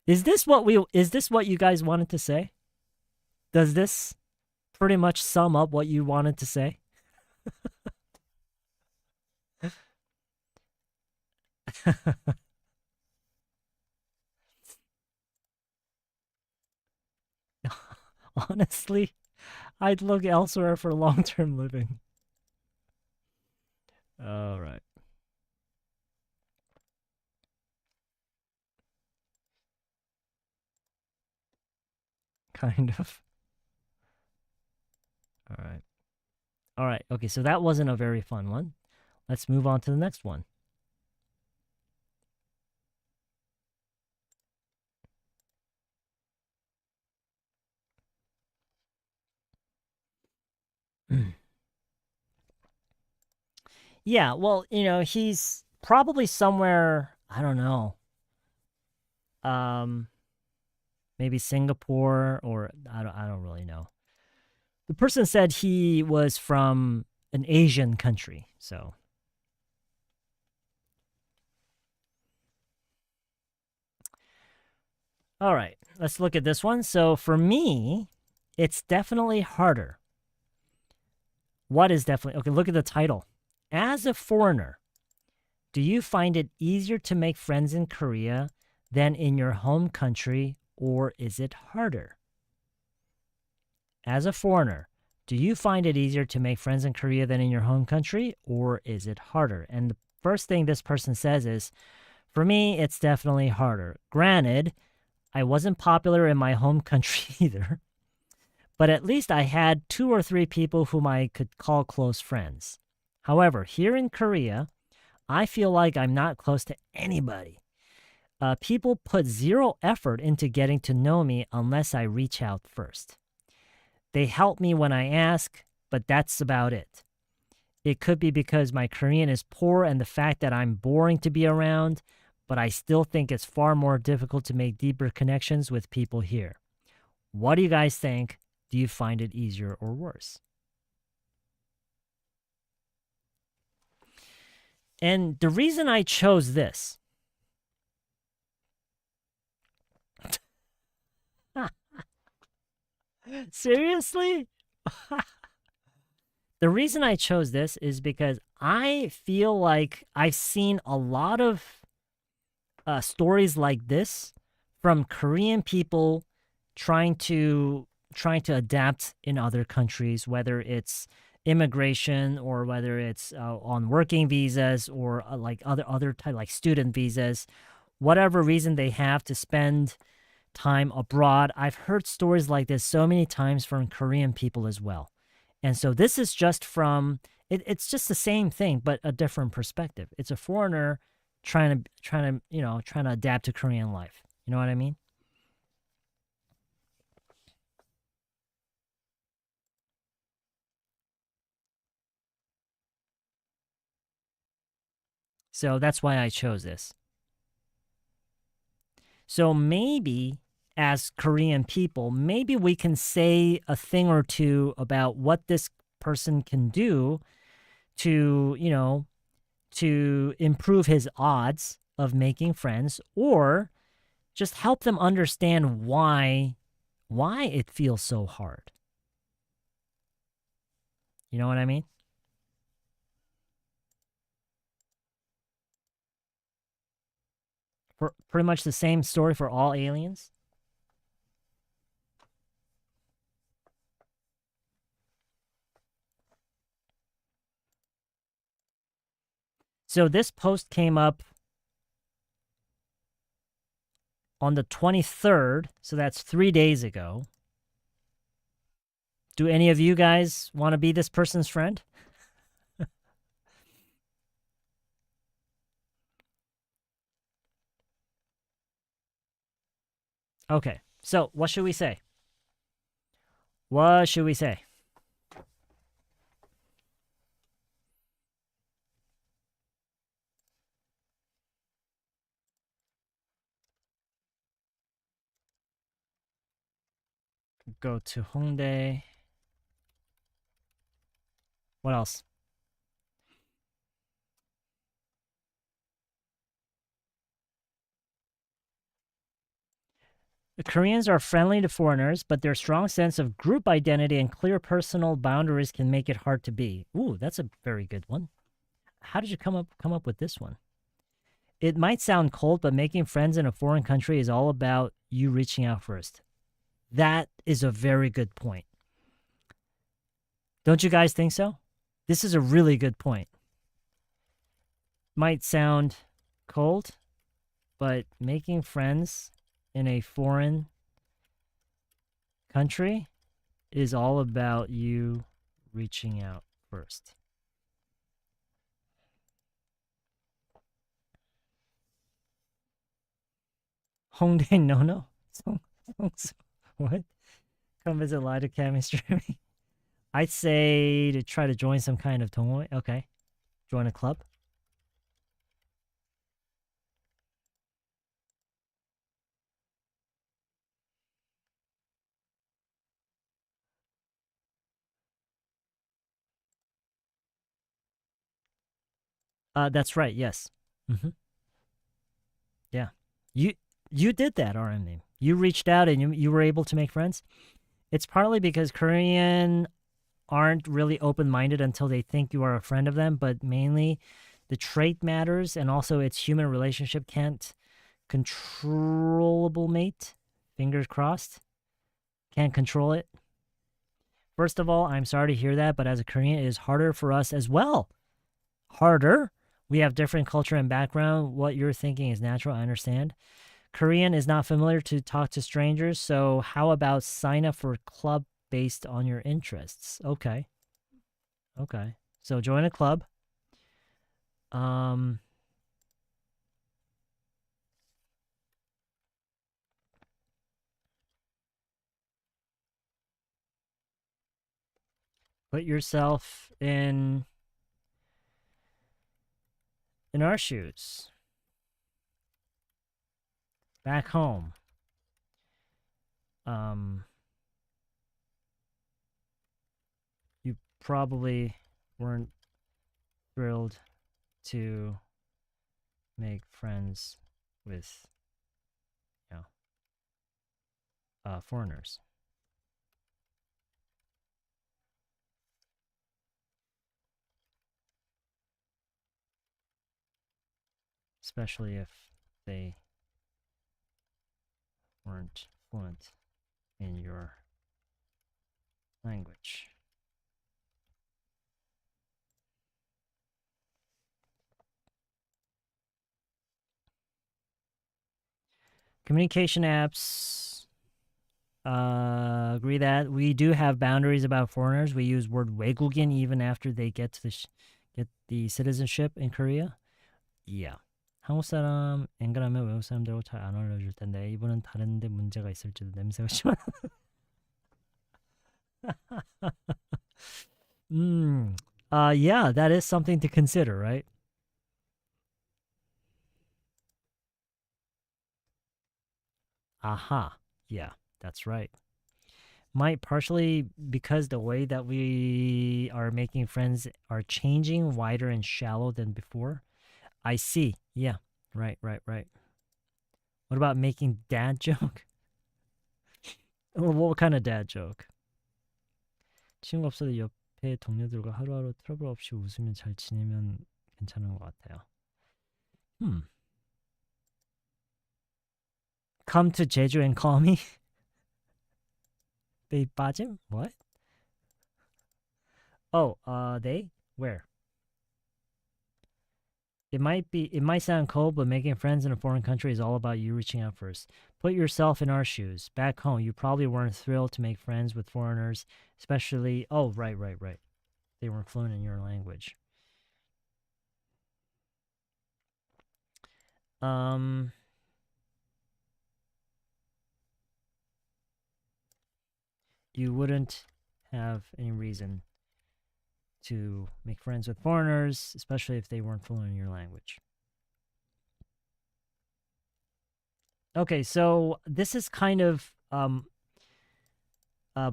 Is this what you guys wanted to say? Does this pretty much sum up what you wanted to say? Honestly, I'd look elsewhere for long-term living. All right. Kind of. All right. All right. Okay, so that wasn't a very fun one. Let's move on to the next one. Yeah, well, he's probably somewhere, I don't know. Um maybe Singapore, or I don't really know. The person said he was from an Asian country, so. All right, let's look at this one. So for me, it's definitely harder. What is definitely, okay, look at the title. As a foreigner, do you find it easier to make friends in Korea than in your home country, or is it harder? As a foreigner, do you find it easier to make friends in Korea than in your home country, or is it harder? And the first thing this person says is, for me, it's definitely harder. Granted, I wasn't popular in my home country either, but at least I had 2 or 3 people whom I could call close friends. However, here in Korea, I feel like I'm not close to anybody. People put zero effort into getting to know me unless I reach out first. They help me when I ask, but that's about it. It could be because my Korean is poor and the fact that I'm boring to be around, but I still think it's far more difficult to make deeper connections with people here. What do you guys think? Do you find it easier or worse? And the reason I chose this, seriously? The reason I chose this is because I feel like I've seen a lot of stories like this from Korean people trying to adapt in other countries, whether it's immigration or whether it's on working visas or like other type like student visas, whatever reason they have to spend time abroad. I've heard stories like this so many times from Korean people as well. And so this is just from it's just the same thing but a different perspective. It's a foreigner trying to adapt to Korean life. You know what I mean? So that's why I chose this. So maybe as Korean people, maybe we can say a thing or two about what this person can do to, to improve his odds of making friends, or just help them understand why it feels so hard. You know what I mean? For pretty much the same story for all aliens. So this post came up on the 23rd, so that's 3 days ago. Do any of you guys want to be this person's friend? Okay, so what should we say? What should we say? Go to Hongdae. What else? The Koreans are friendly to foreigners, but their strong sense of group identity and clear personal boundaries can make it hard to be. Ooh, that's a very good one. How did you come up with this one? It might sound cold, but making friends in a foreign country is all about you reaching out first. That is a very good point. Don't you guys think so? This is a really good point. Might sound cold, but making friends in a foreign country is all about you reaching out first. Hongdae no. What? Come visit Light Academy streaming. I'd say to try to join some kind of 동호회. Okay. Join a club. That's right. Yes. Hmm. Yeah. You you did that, RMA. You reached out and you were able to make friends. It's partly because Korean aren't really open-minded until they think you are a friend of them, but mainly the trait matters, and also it's human relationship can't controllable mate. Fingers crossed. Can't control it. First of all, I'm sorry to hear that, but as a Korean, it is harder for us as well. Harder. We have different culture and background. What you're thinking is natural, I understand. Korean is not familiar to talk to strangers, so how about sign up for a club based on your interests? Okay. Okay. So join a club. Um put yourself in our shoes. Back home. Um you probably weren't thrilled to make friends with, you foreigners, especially if they weren't fluent in your language. Communication apps, agree that we do have boundaries about foreigners. We use word 외국인 even after they get to get the citizenship in Korea. Yeah. 한국 사람 앵글하면 외국 사람들하고 잘 안 어울려줄 텐데 이분은 다른데 문제가 있을지도 냄새가 심한. Yeah, that is something to consider, right? Aha. Yeah, that's right. Might partially because the way that we are making friends are changing, wider and shallow than before. I see. Yeah. Right, right, right. What about making dad joke? What kind of dad joke? 친구 없어도 옆에 동료들과 하루하루 트러블 없이 웃으며 잘 지내면 괜찮은 것 같아요. Hmm. Come to Jeju and call me? They 빠짐? What? Oh, they? Where? It might sound cold, but making friends in a foreign country is all about you reaching out first. Put yourself in our shoes. Back home, you probably weren't thrilled to make friends with foreigners, especially oh, right, right, right. They weren't fluent in your language. Um you wouldn't have any reason to make friends with foreigners, especially if they weren't fluent in your language. Okay, so this is kind of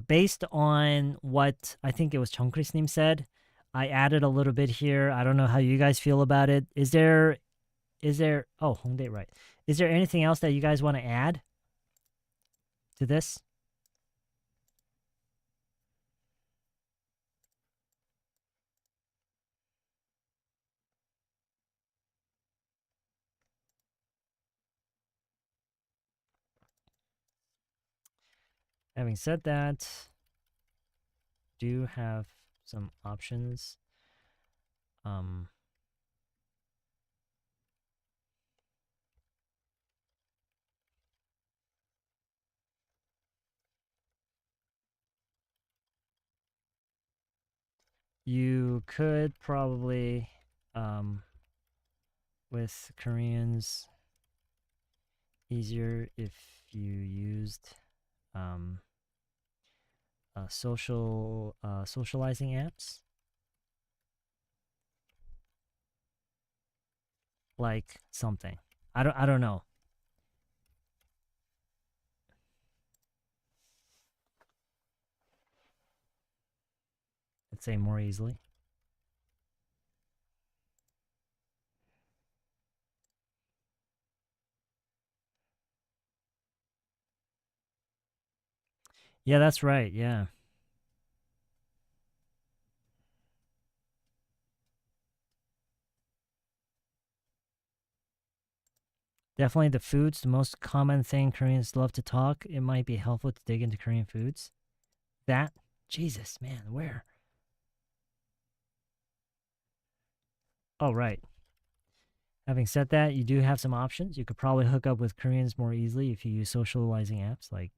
based on what I think it was Chongkris님 said. I added a little bit here. I don't know how you guys feel about it. Is there oh Hongdae, right. Is there anything else that you guys want to add to this? Having said that, do have some options. Um you could probably with Koreans easier if you used um socializing apps like something. I don't know. Let's say more easily. Yeah, that's right. Yeah. Definitely the foods, the most common thing Koreans love to talk. It might be helpful to dig into Korean foods. That, Jesus, man, where? Oh, right. Having said that, you do have some options. You could probably hook up with Koreans more easily if you use socializing apps like,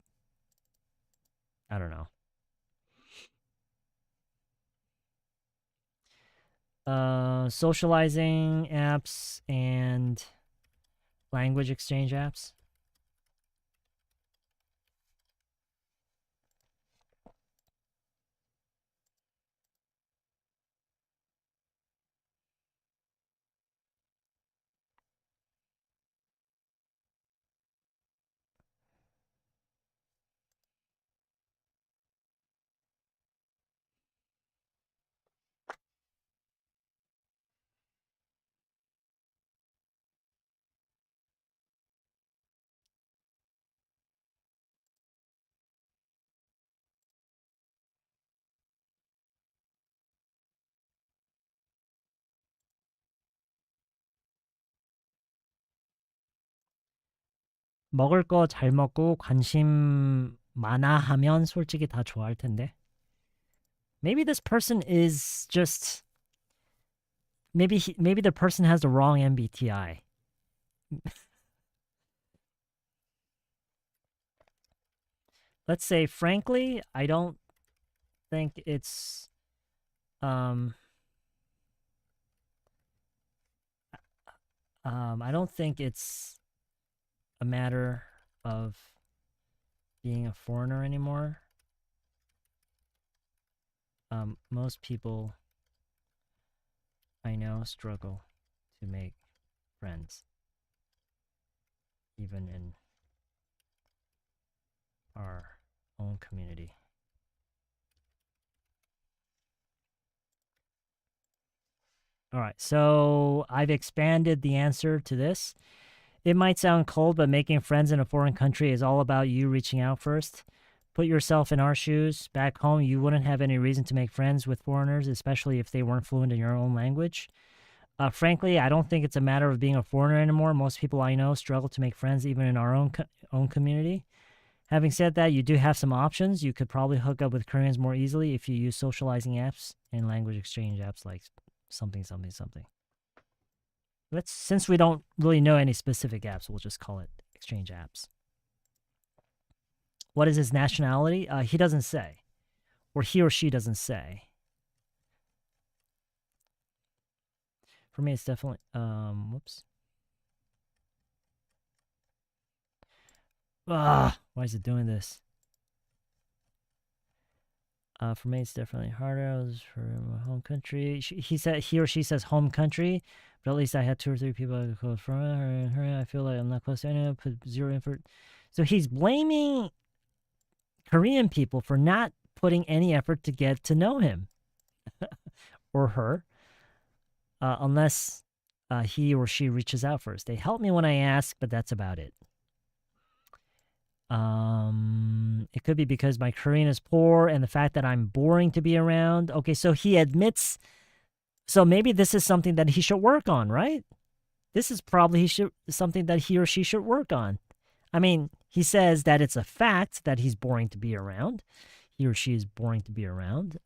I don't know. Socializing apps and language exchange apps. 먹을 거 잘 먹고 관심 많아 하면 솔직히 다 좋아할 텐데. Maybe this person is just maybe the person has the wrong MBTI. Let's say frankly, I don't think it's um I don't think it's a matter of being a foreigner anymore. Most people I know struggle to make friends, even in our own community. All right, so I've expanded the answer to this. It might sound cold, but making friends in a foreign country is all about you reaching out first. Put yourself in our shoes. Back home, you wouldn't have any reason to make friends with foreigners, especially if they weren't fluent in your own language. Frankly, I don't think it's a matter of being a foreigner anymore. Most people I know struggle to make friends even in our own community. Having said that, you do have some options. You could probably hook up with Koreans more easily if you use socializing apps and language exchange apps like something, something, something. Since we don't really know any specific apps, we'll just call it exchange apps. What is his nationality? He doesn't say, or he or she doesn't say. For me, it's definitely whoops. Why is it doing this? For me, it's definitely harder. I was from my home country. He or she says home country, but at least I had 2 or 3 people I could close from her. I feel like I'm not close to anyone. Put 0 effort. So he's blaming Korean people for not putting any effort to get to know him or her, unless he or she reaches out first. They help me when I ask, but that's about it. It could be because my Korean is poor and the fact that I'm boring to be around. Okay, so he admits. So maybe this is something that he should work on, right? This is probably something that he or she should work on. I mean, he says that it's a fact that he's boring to be around. He or she is boring to be around.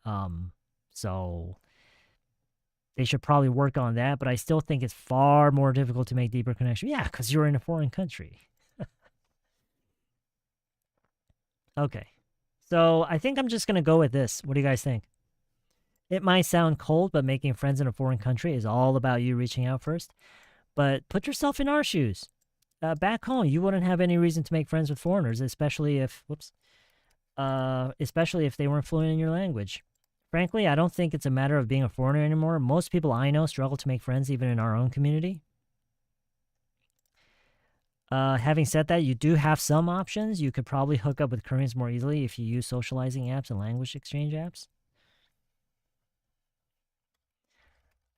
So they should probably work on that. But I still think it's far more difficult to make deeper connection. Yeah, because you're in a foreign country. Okay. So I think I'm just going to go with this. What do you guys think? It might sound cold, but making friends in a foreign country is all about you reaching out first. But put yourself in our shoes. Back home, you wouldn't have any reason to make friends with foreigners, especially if they weren't fluent in your language. Frankly, I don't think it's a matter of being a foreigner anymore. Most people I know struggle to make friends even in our own community. Having said that, you do have some options. You could probably hook up with Koreans more easily if you use socializing apps and language exchange apps.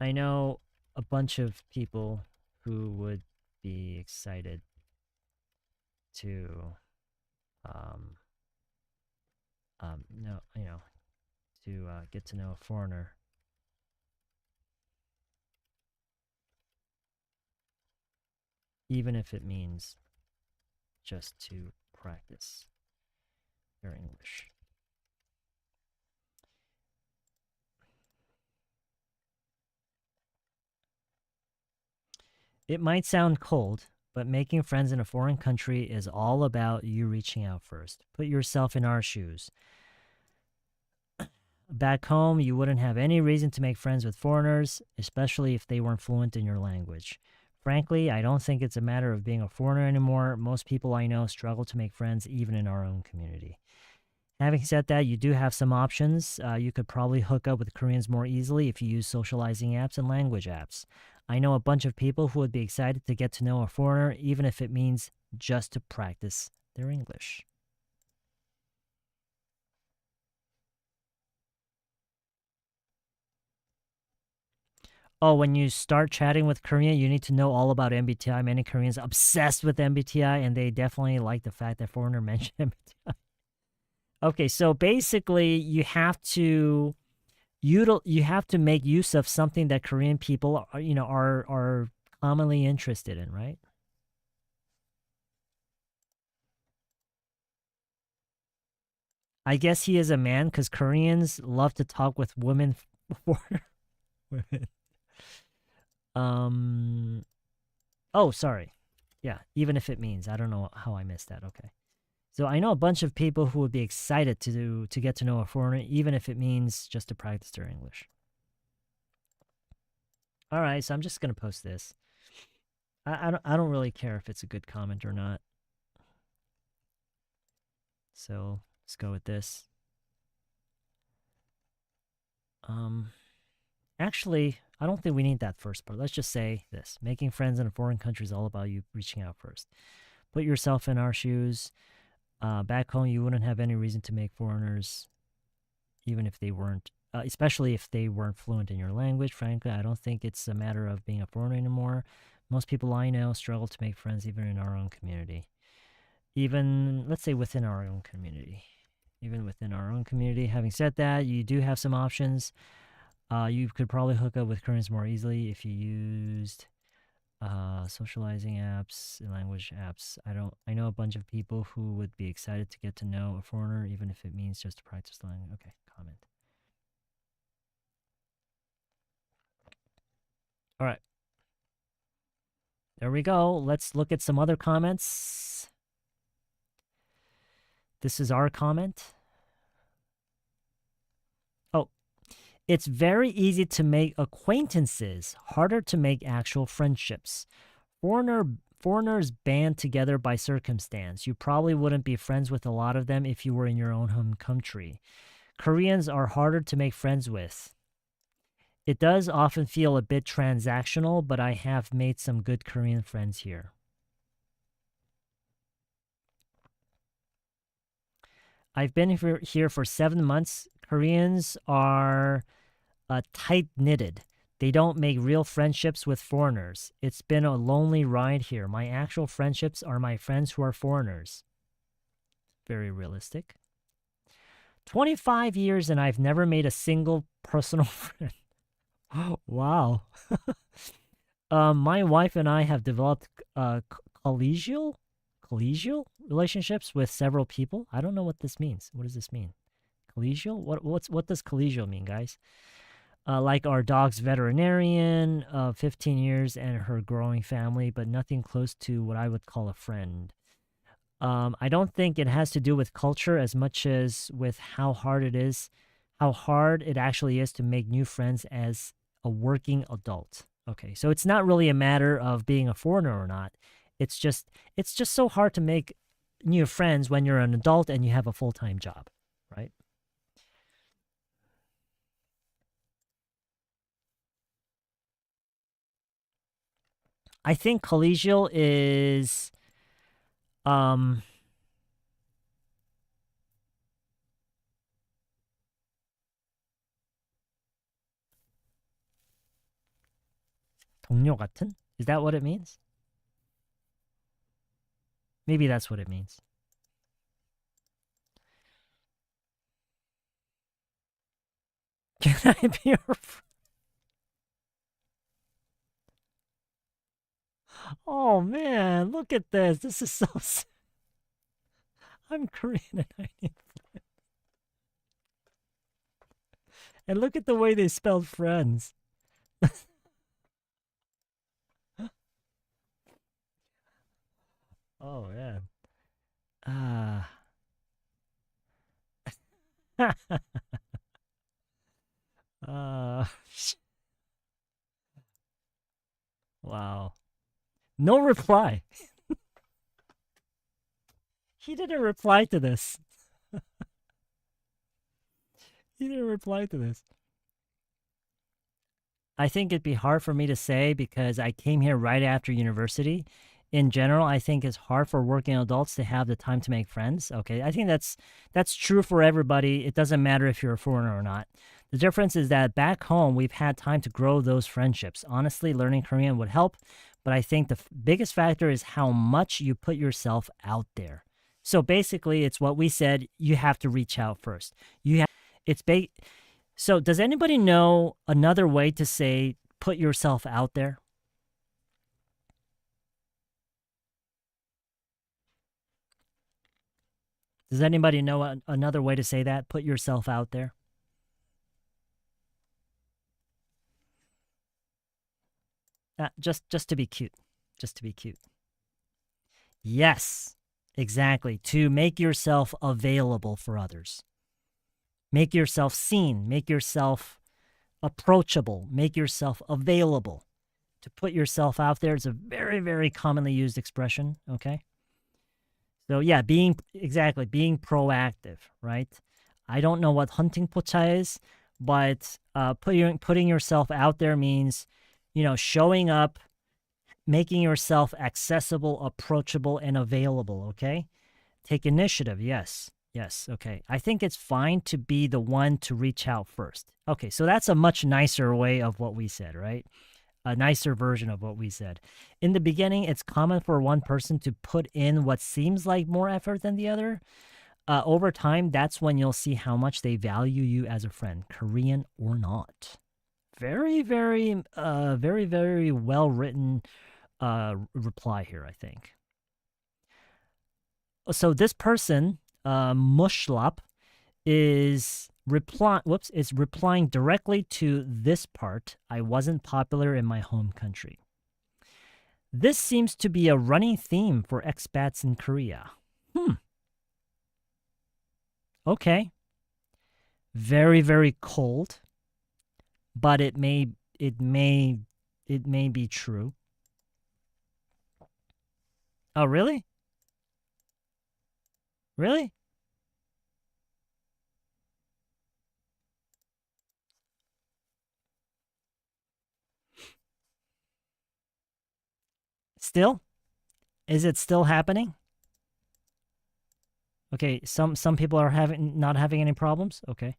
I know a bunch of people who would be excited to no, to get to know a foreigner. Even if it means just to practice your English. It might sound cold, but making friends in a foreign country is all about you reaching out first. Put yourself in our shoes. Back home, you wouldn't have any reason to make friends with foreigners, especially if they weren't fluent in your language. Frankly, I don't think it's a matter of being a foreigner anymore. Most people I know struggle to make friends even in our own community. Having said that, you do have some options. You could probably hook up with Koreans more easily if you use socializing apps and language apps. I know a bunch of people who would be excited to get to know a foreigner, even if it means just to practice their English. Oh, when you start chatting with Korean, you need to know all about MBTI. Many Koreans are obsessed with MBTI, and they definitely like the fact that foreigner mentioned MBTI. Okay, so basically, you have to make use of something that Korean people are commonly interested in, right? I guess he is a man because Koreans love to talk with women for women. Um. Oh, sorry. Yeah, even if it means I don't know how I missed that. Okay. So I know a bunch of people who would be excited to get to know a foreigner, even if it means just to practice their English. All right, so I'm just gonna post this. I don't really care if it's a good comment or not. So let's go with this. Actually, I don't think we need that first part. Let's just say this: making friends in a foreign country is all about you reaching out first. Put yourself in our shoes. Back home, you wouldn't have any reason to make foreigners, even if they weren't, especially if they weren't fluent in your language. Frankly, I don't think it's a matter of being a foreigner anymore. Most people I know struggle to make friends even in our own community. Even, let's say, within our own community. Even within our own community. Having said that, you do have some options. You could probably hook up with Koreans more easily if you used socializing apps and language apps. I know a bunch of people who would be excited to get to know a foreigner, even if it means just to practice the language. Okay, comment. All right. There we go. Let's look at some other comments. This is our comment. Oh, it's very easy to make acquaintances, harder to make actual friendships. Foreigners band together by circumstance. You probably wouldn't be friends with a lot of them if you were in your own home country. Koreans are harder to make friends with. It does often feel a bit transactional, but I have made some good Korean friends here. I've been here for 7 months. Koreans are tight knitted. They don't make real friendships with foreigners. It's been a lonely ride here. My actual friendships are my friends who are foreigners. Very realistic. 25 years and I've never made a single personal friend. Wow. My wife and I have developed collegial relationships with several people. I don't know what this means. What does this mean? Collegial? What does collegial mean, guys? Like our dog's veterinarian of 15 years and her growing family, but nothing close to what I would call a friend. I don't think it has to do with culture as much as with how hard it actually is to make new friends as a working adult. Okay, so it's not really a matter of being a foreigner or not. It's just so hard to make new friends when you're an adult and you have a full-time job, right? I think collegial is um 동료 같은? Is that what it means? Maybe that's what it means. Can I be your friend? Oh man, look at this. This is so I'm Korean and I need friends. And look at the way they spelled friends. Oh man. Ah. uh, wow. No reply. He didn't reply to this. He didn't reply to this. I think it'd be hard for me to say because I came here right after university. In general, I think it's hard for working adults to have the time to make friends. Okay, I think that's true for everybody. It doesn't matter if you're a foreigner or not. The difference is that back home, we've had time to grow those friendships. Honestly, learning Korean would help, but I think the biggest factor is how much you put yourself out there. So basically, it's what we said, you have to reach out first. You have it's ba- So does anybody know another way to say put yourself out there? Does anybody know another way to say that? Put yourself out there. Just to be cute. Just to be cute. Yes, exactly. To make yourself available for others. Make yourself seen. Make yourself approachable. Make yourself available. To put yourself out there is a very, very commonly used expression. Okay. So yeah, being proactive, right? I don't know what hunting pocha is, but putting yourself out there means, showing up, making yourself accessible, approachable, and available. Okay, take initiative. Yes, yes. Okay, I think it's fine to be the one to reach out first. Okay, so that's a much nicer way of what we said, right? A nicer version of what we said. In the beginning, it's common for one person to put in what seems like more effort than the other. Over time, that's when you'll see how much they value you as a friend, Korean or not. Very, very, very well written reply here, I think. So this person, Mushlap, is replying directly to this part. I wasn't popular in my home country. This seems to be a running theme for expats in Korea. Okay. Very, very cold, but it may be true. Oh, really? Really? Still? Is it still happening? Okay, some people are not having any problems. Okay.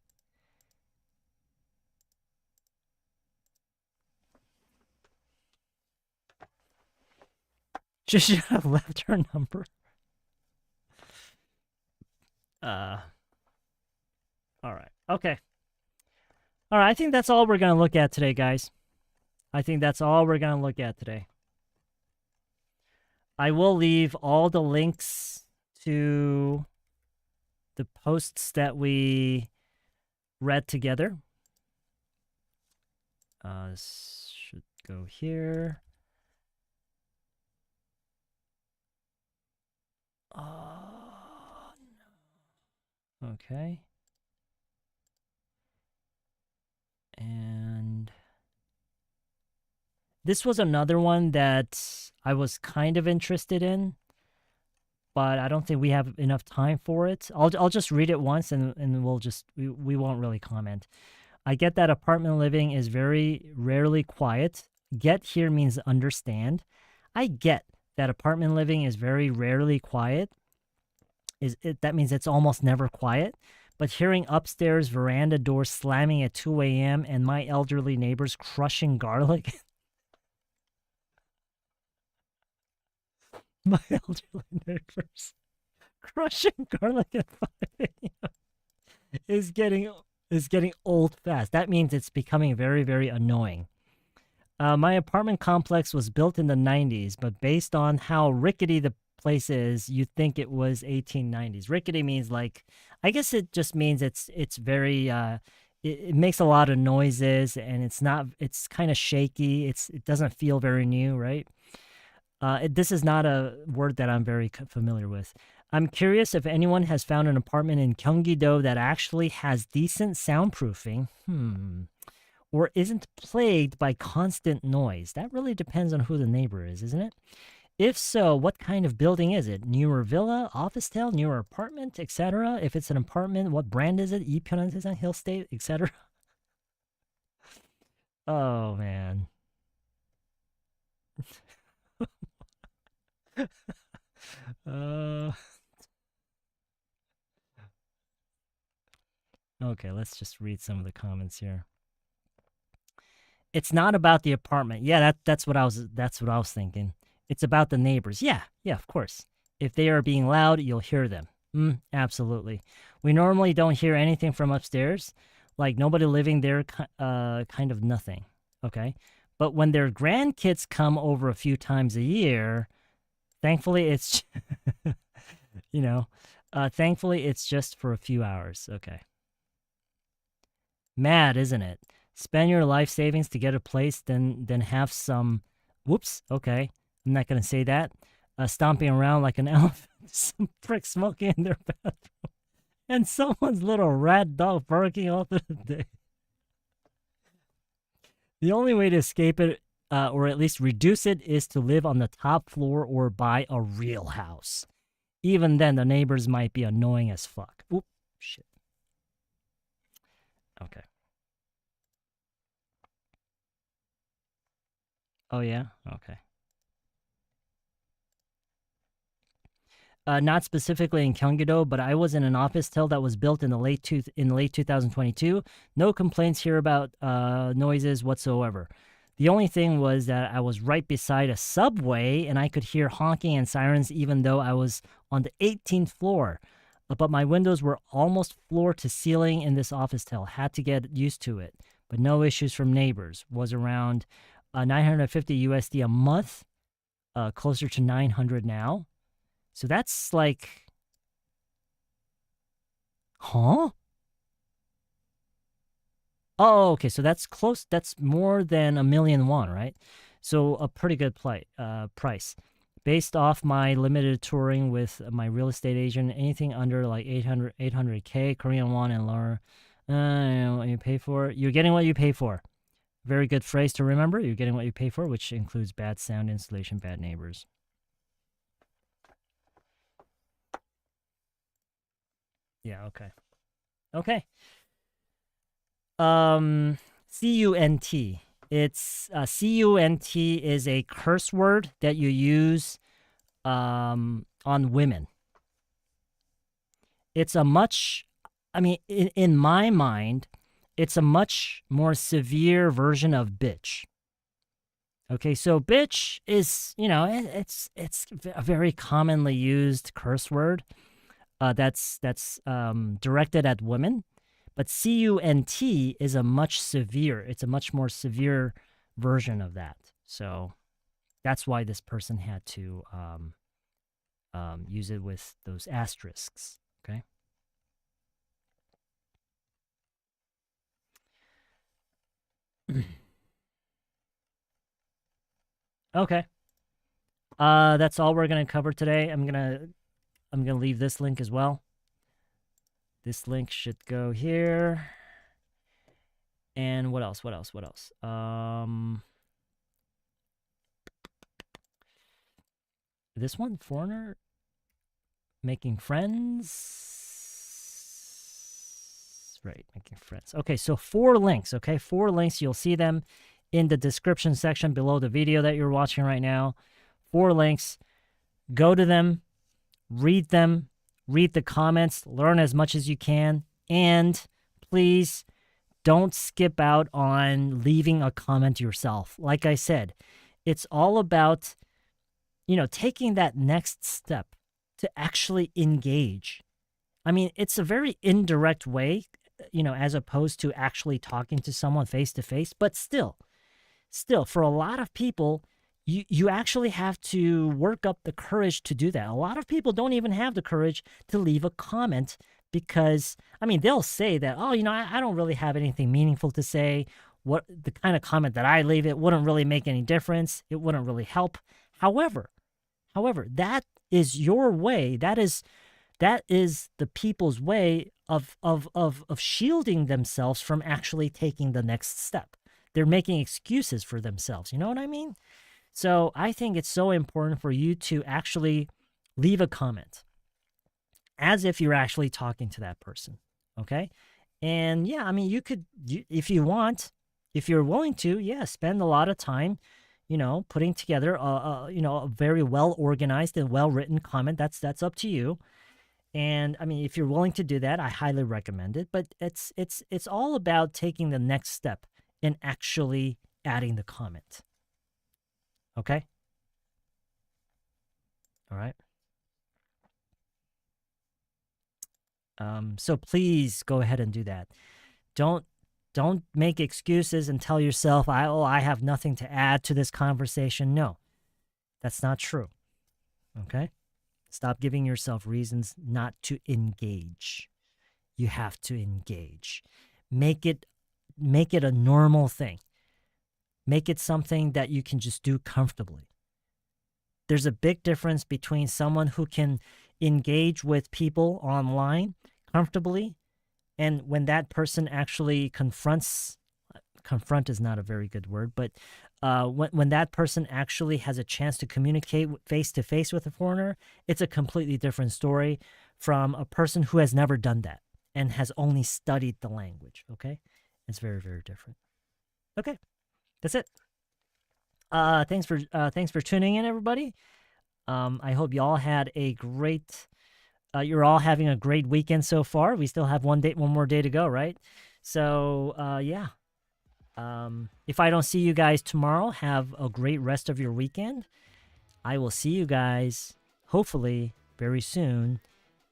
She should have left her number. All right. Okay. All right, I think that's all we're going to look at today, guys. I think that's all we're going to look at today. I will leave all the links to the posts that we read together. This should go here. Okay. And this was another one that I was kind of interested in, but I don't think we have enough time for it. I'll just read it once and we won't really comment. I get that apartment living is very rarely quiet. Get here means understand. I get that apartment living is very rarely quiet. That means it's almost never quiet. But hearing upstairs veranda doors slamming at 2 a.m. and my elderly neighbors crushing garlic. My elderly neighbors crushing garlic at 5 a.m. is is getting old fast. That means it's becoming very, very annoying. My apartment complex was built in the 90s, but based on how rickety the place is, you'd think it was 1890s. Rickety means like, I guess it just means it's very it makes a lot of noises and it's kind of shaky. It doesn't feel very new, right? This is not a word that I'm very familiar with. I'm curious if anyone has found an apartment in Gyeonggi-do that actually has decent soundproofing. Or isn't plagued by constant noise. That really depends on who the neighbor is, isn't it? If so, what kind of building is it? Newer villa, office tower, newer apartment, etc.? If it's an apartment, what brand is it? Ipyeon Sesan, Hill State, etc.? Oh, man. Okay, let's just read some of the comments here. It's not about the apartment. Yeah, that's what I was thinking. It's about the neighbors. Yeah, of course. If they are being loud, you'll hear them. Absolutely. We normally don't hear anything from upstairs, like nobody living there, kind of nothing. Okay, but when their grandkids come over a few times a year, thankfully it's, thankfully it's just for a few hours. Okay. Mad, isn't it? Spend your life savings to get a place, then have some. Whoops. Okay, I'm not gonna say that. Stomping around like an elephant, some prick smoking in their bathroom, and someone's little rat dog barking all through the day. The only way to escape it, or at least reduce it, is to live on the top floor or buy a real house. Even then, the neighbors might be annoying as fuck. Oop, shit. Okay. Oh, yeah? Okay. Not specifically in Gyeonggi-do, but I was in an office tower that was built in the late 2022. No complaints here about noises whatsoever. The only thing was that I was right beside a subway and I could hear honking and sirens even though I was on the 18th floor. But my windows were almost floor to ceiling in this office tower. Had to get used to it. But no issues from neighbors. Was around 950 USD a month, closer to 900 now. So that's like, huh? Oh, okay. So that's close. That's more than $1 million won, right? So a pretty good price. Based off my limited touring with my real estate agent, anything under like 800K Korean won and lower, you pay for. You're getting what you pay for. Very good phrase to remember. You're getting what you pay for, which includes bad sound installation, bad neighbors. Yeah, okay. Okay. CUNT. It's CUNT is a curse word that you use on women. It's a much, in my mind, it's a much more severe version of bitch. Okay, so bitch is, it's a very commonly used curse word that's directed at women. But CUNT is a much more severe version of that. So that's why this person had to use it with those asterisks. Okay. Okay. That's all we're gonna cover today. I'm gonna leave this link as well. This link should go here. And what else? This one, foreigner making friends. Right, making friends. Okay, so 4 links, okay? 4 links. You'll see them in the description section below the video that you're watching right now. 4 links. Go to them, read them, read the comments, learn as much as you can, and please don't skip out on leaving a comment yourself. Like I said, it's all about, taking that next step to actually engage. It's a very indirect way. as opposed to actually talking to someone face to face. But still, for a lot of people, you actually have to work up the courage to do that. A lot of people don't even have the courage to leave a comment because, I mean, they'll say that, oh, I don't really have anything meaningful to say. What the kind of comment that I leave, it wouldn't really make any difference. It wouldn't really help. However, that is your way. That is the people's way of shielding themselves from actually taking the next step. They're making excuses for themselves. You know what I mean? So I think it's so important for you to actually leave a comment as if you're actually talking to that person. Okay? And yeah, I mean, if you want, if you're willing to, yeah, spend a lot of time, putting together a very well organized and well written comment. That's up to you. And I mean, if you're willing to do that, I highly recommend it. But it's all about taking the next step and actually adding the comment. Okay? All right. So please go ahead and do that. Don't make excuses and tell yourself, I have nothing to add to this conversation. No, that's not true. Okay? Stop giving yourself reasons not to engage. You have to engage. Make it a normal thing. Make it something that you can just do comfortably. There's a big difference between someone who can engage with people online comfortably and when that person actually confront is not a very good word, but when that person actually has a chance to communicate face to face with a foreigner, it's a completely different story from a person who has never done that and has only studied the language. Okay? It's very, very different. Okay. That's it. Thanks for tuning in, everybody. I hope you all had a great. You're all having a great weekend so far. We still have one more day to go, right? So yeah. If I don't see you guys tomorrow, have a great rest of your weekend. I will see you guys hopefully very soon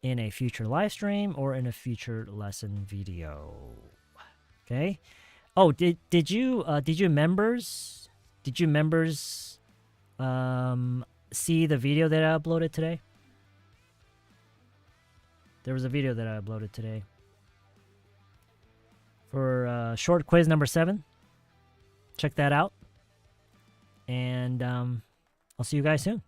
in a future live stream or in a future lesson video. Okay. Oh, did you members see the video that I uploaded today? There was a video that I uploaded today for short quiz number 7. Check that out, and I'll see you guys soon.